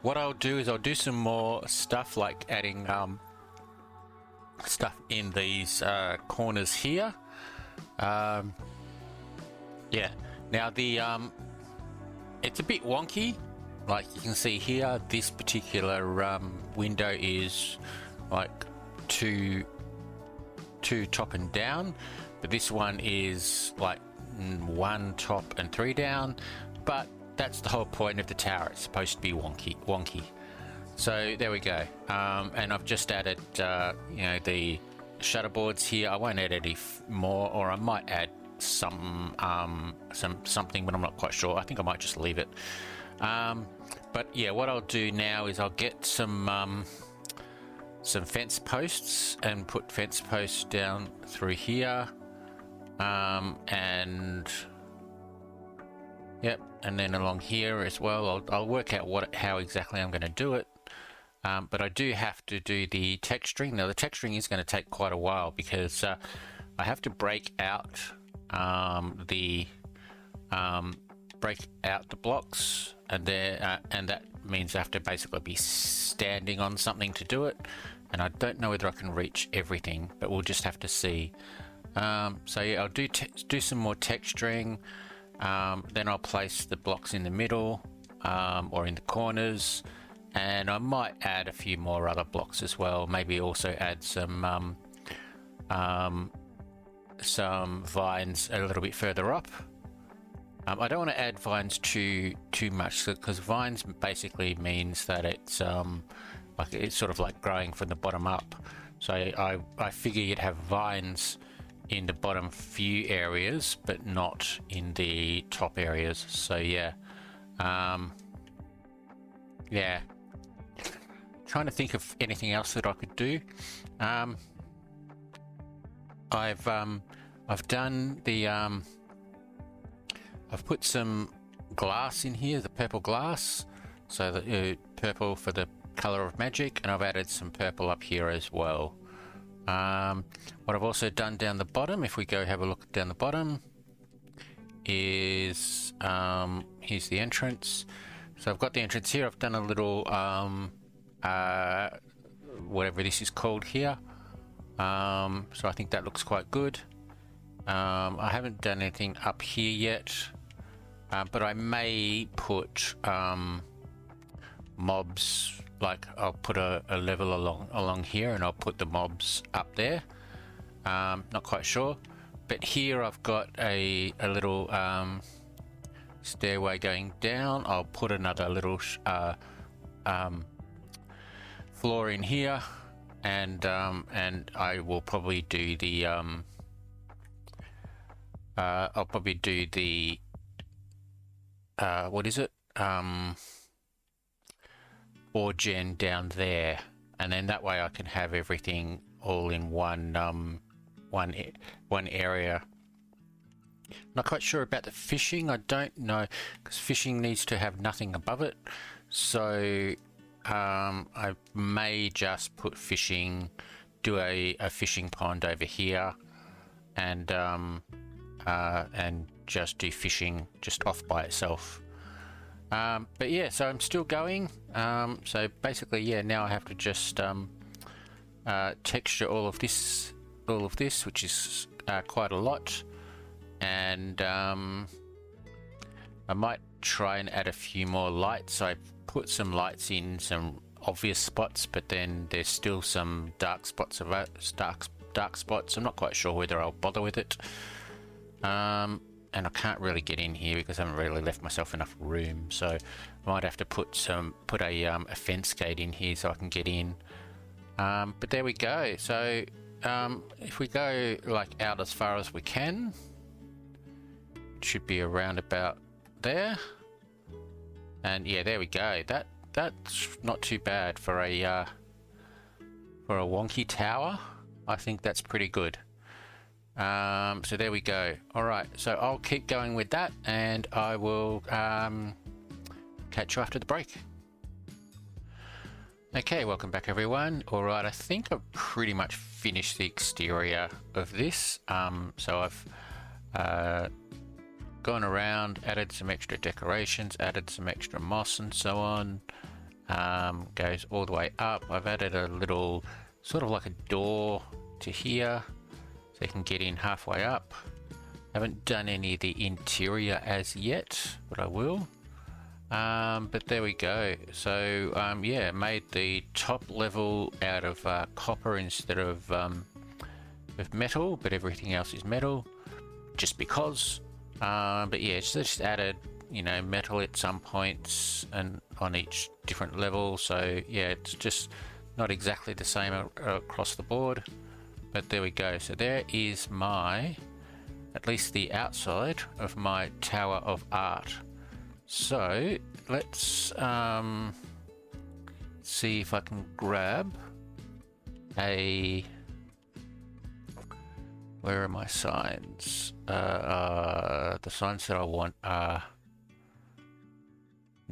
what I'll do is I'll do some more stuff, like adding stuff in these corners here. Yeah, now the it's a bit wonky. Like you can see here, this particular window is like two top and down, but this one is like 1 top and 3 down. But that's the whole point of the tower. It's supposed to be wonky. So there we go. And I've just added you know, the shutter boards here. I won't add any more, or I might add something, but I'm not quite sure. I think I might just leave it. But yeah, what I'll do now is I'll get some fence posts and put fence posts down through here, and yep, and then along here as well. I'll work out how exactly I'm going to do it. But I do have to do the texturing. Now the texturing is going to take quite a while, because I have to break out the blocks, and that means I have to basically be standing on something to do it, and I don't know whether I can reach everything, but we'll just have to see. So yeah, I'll do some more texturing, then I'll place the blocks in the middle, or in the corners, and I might add a few more other blocks as well. Maybe also add some vines a little bit further up. I don't want to add vines too much, because vines basically means that it's it's sort of like growing from the bottom up. So I figure you'd have vines in the bottom few areas, but not in the top areas. So yeah, yeah. trying to think of anything else that I could do. I've done the I've put some glass in here, the purple glass, so the purple for the color of magic, and I've added some purple up here as well. What I've also done down the bottom, if we go have a look down the bottom, is here's the entrance. So I've got the entrance here. I've done a little whatever this is called here. So I think that looks quite good. I haven't done anything up here yet, but I may put mobs. Like I'll put a level along here, and I'll put the mobs up there. Not quite sure, but here I've got a little stairway going down. I'll put another little floor in here, and I will probably do the I'll probably do the what is it? Orgen down there, and then that way I can have everything all in one area. Not quite sure about the fishing. I don't know, because fishing needs to have nothing above it, so I may just put fishing, do a fishing pond over here, and just do fishing just off by itself. But yeah, so I'm still going. So basically, yeah, now I have to just texture all of this, which is quite a lot, and I might try and add a few more lights. I put some lights in some obvious spots, but then there's still some dark spots. Dark spots. I'm not quite sure whether I'll bother with it. And I can't really get in here because I haven't really left myself enough room, so I might have to put a fence gate in here so I can get in. But there we go. So if we go like out as far as we can, it should be around about there. And yeah, there we go. That's not too bad for a wonky tower. I think that's pretty good. So there we go. All right, so I'll keep going with that, and I will catch you after the break. Okay, welcome back everyone. All right, I think I've pretty much finished the exterior of this. So I've gone around, added some extra decorations, added some extra moss and so on. Goes all the way up. I've added a little sort of like a door to here, so you can get in halfway up. Haven't done any of the interior as yet, but I will. But there we go. So yeah, made the top level out of copper instead of metal, but everything else is metal, just because. But yeah, just added, you know, metal at some points and on each different level. So yeah, it's just not exactly the same across the board. But there we go. So there is my, at least the outside of my Tower of Art. So let's see if I can grab a, where are my signs? The signs that I want are,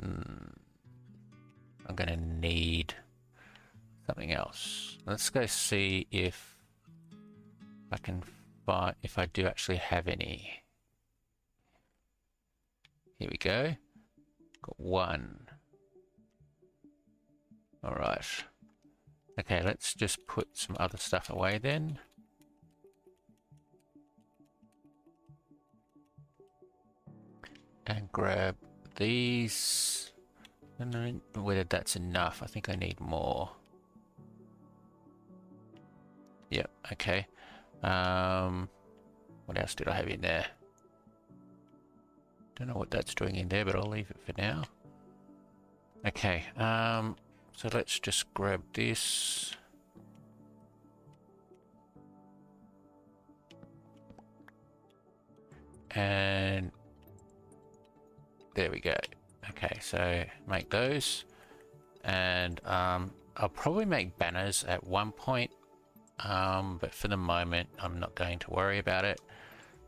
I'm gonna need something else. Let's go see if I can find, if I do actually have any. Here we go. Got one. All right. Okay, let's just put some other stuff away then. And grab these. I don't know whether that's enough. I think I need more. Yep, okay. What else did I have in there? Don't know what that's doing in there, but I'll leave it for now. Okay, so let's just grab this. And there we go. Okay, so make those. And I I'll probably make banners at one point, but for the moment I'm not going to worry about it.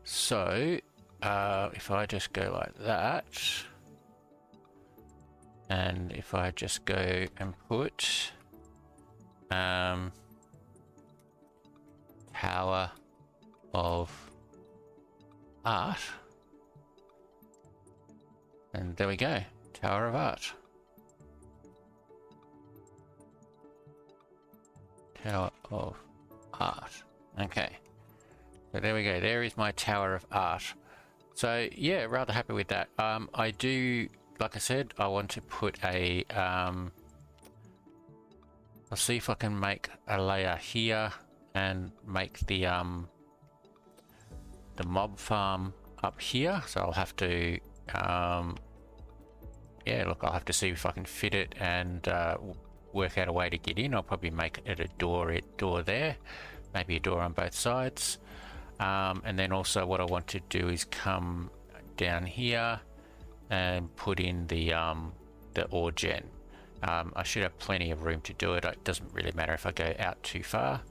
So if I just go like that, and if I just go and put Tower of Art, and there we go, Tower of Art. Tower of Art. Okay, so there we go, there is my Tower of Art. So yeah, rather happy with that. I do, like I said, I want to put a I'll see if I can make a layer here and make the mob farm up here. So I'll have to yeah, look, I'll have to see if I can fit it and work out a way to get in. I'll probably make it a door there, maybe a door on both sides. And then also what I want to do is come down here and put in the ore gen. I should have plenty of room to do it. It doesn't really matter if I go out too far.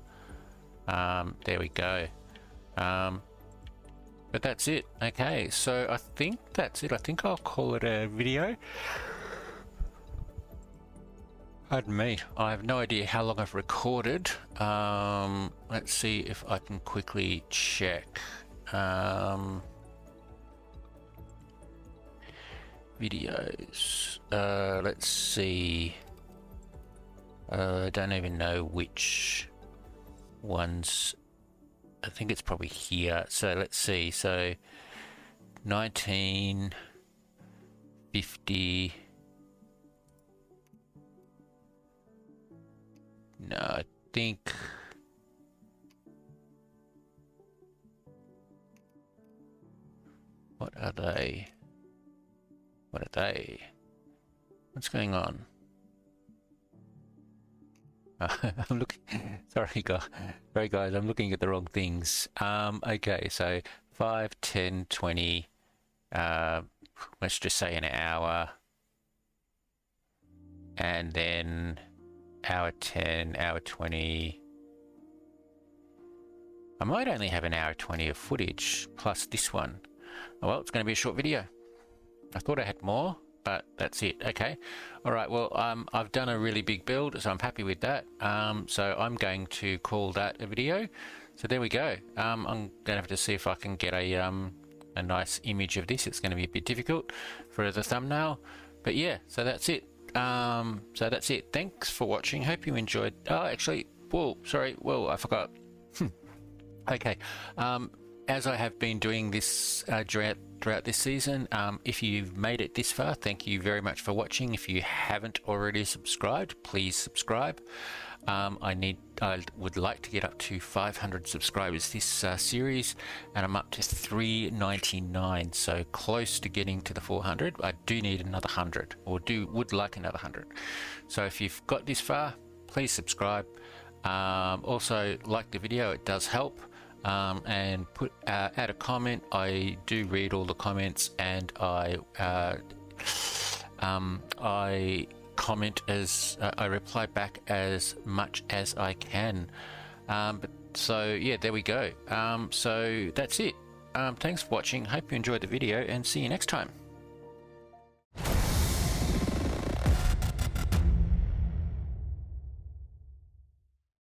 There we go. But that's it. Okay, so I think that's it. I think I'll call it a video. Pardon me, I have no idea how long I've recorded. Let's see if I can quickly check. Videos. Let's see. I don't even know which ones. I think it's probably here. So let's see. So 1950. No, I think what are they? What are they? What's going on? I'm looking. Sorry, guys. I'm looking at the wrong things. Okay, so 5, 10, 20. Let's just say an hour, and then hour 10, hour 20. I might only have an hour 20 of footage plus this one. Oh, well, it's going to be a short video. I thought I had more, but that's it. Okay. All right. Well, I've done a really big build, so I'm happy with that. So I'm going to call that a video. So there we go. I'm going to have to see if I can get a nice image of this. It's going to be a bit difficult for the thumbnail, but yeah. So that's it. So that's it. Thanks for watching. Hope you enjoyed. Oh, actually, whoa, sorry. Whoa, I forgot. Okay. As I have been doing this throughout this season, if you've made it this far, thank you very much for watching. If you haven't already subscribed, please subscribe. I would like to get up to 500 subscribers this series, and I'm up to 399, so close to getting to the 400. I do need another 100, or would like another 100. So if you've got this far, please subscribe. Also, like the video, it does help. And add a comment. I do read all the comments, and I comment as I reply back as much as I can. But so yeah, there we go. So that's it. Thanks for watching. Hope you enjoyed the video, and see you next time.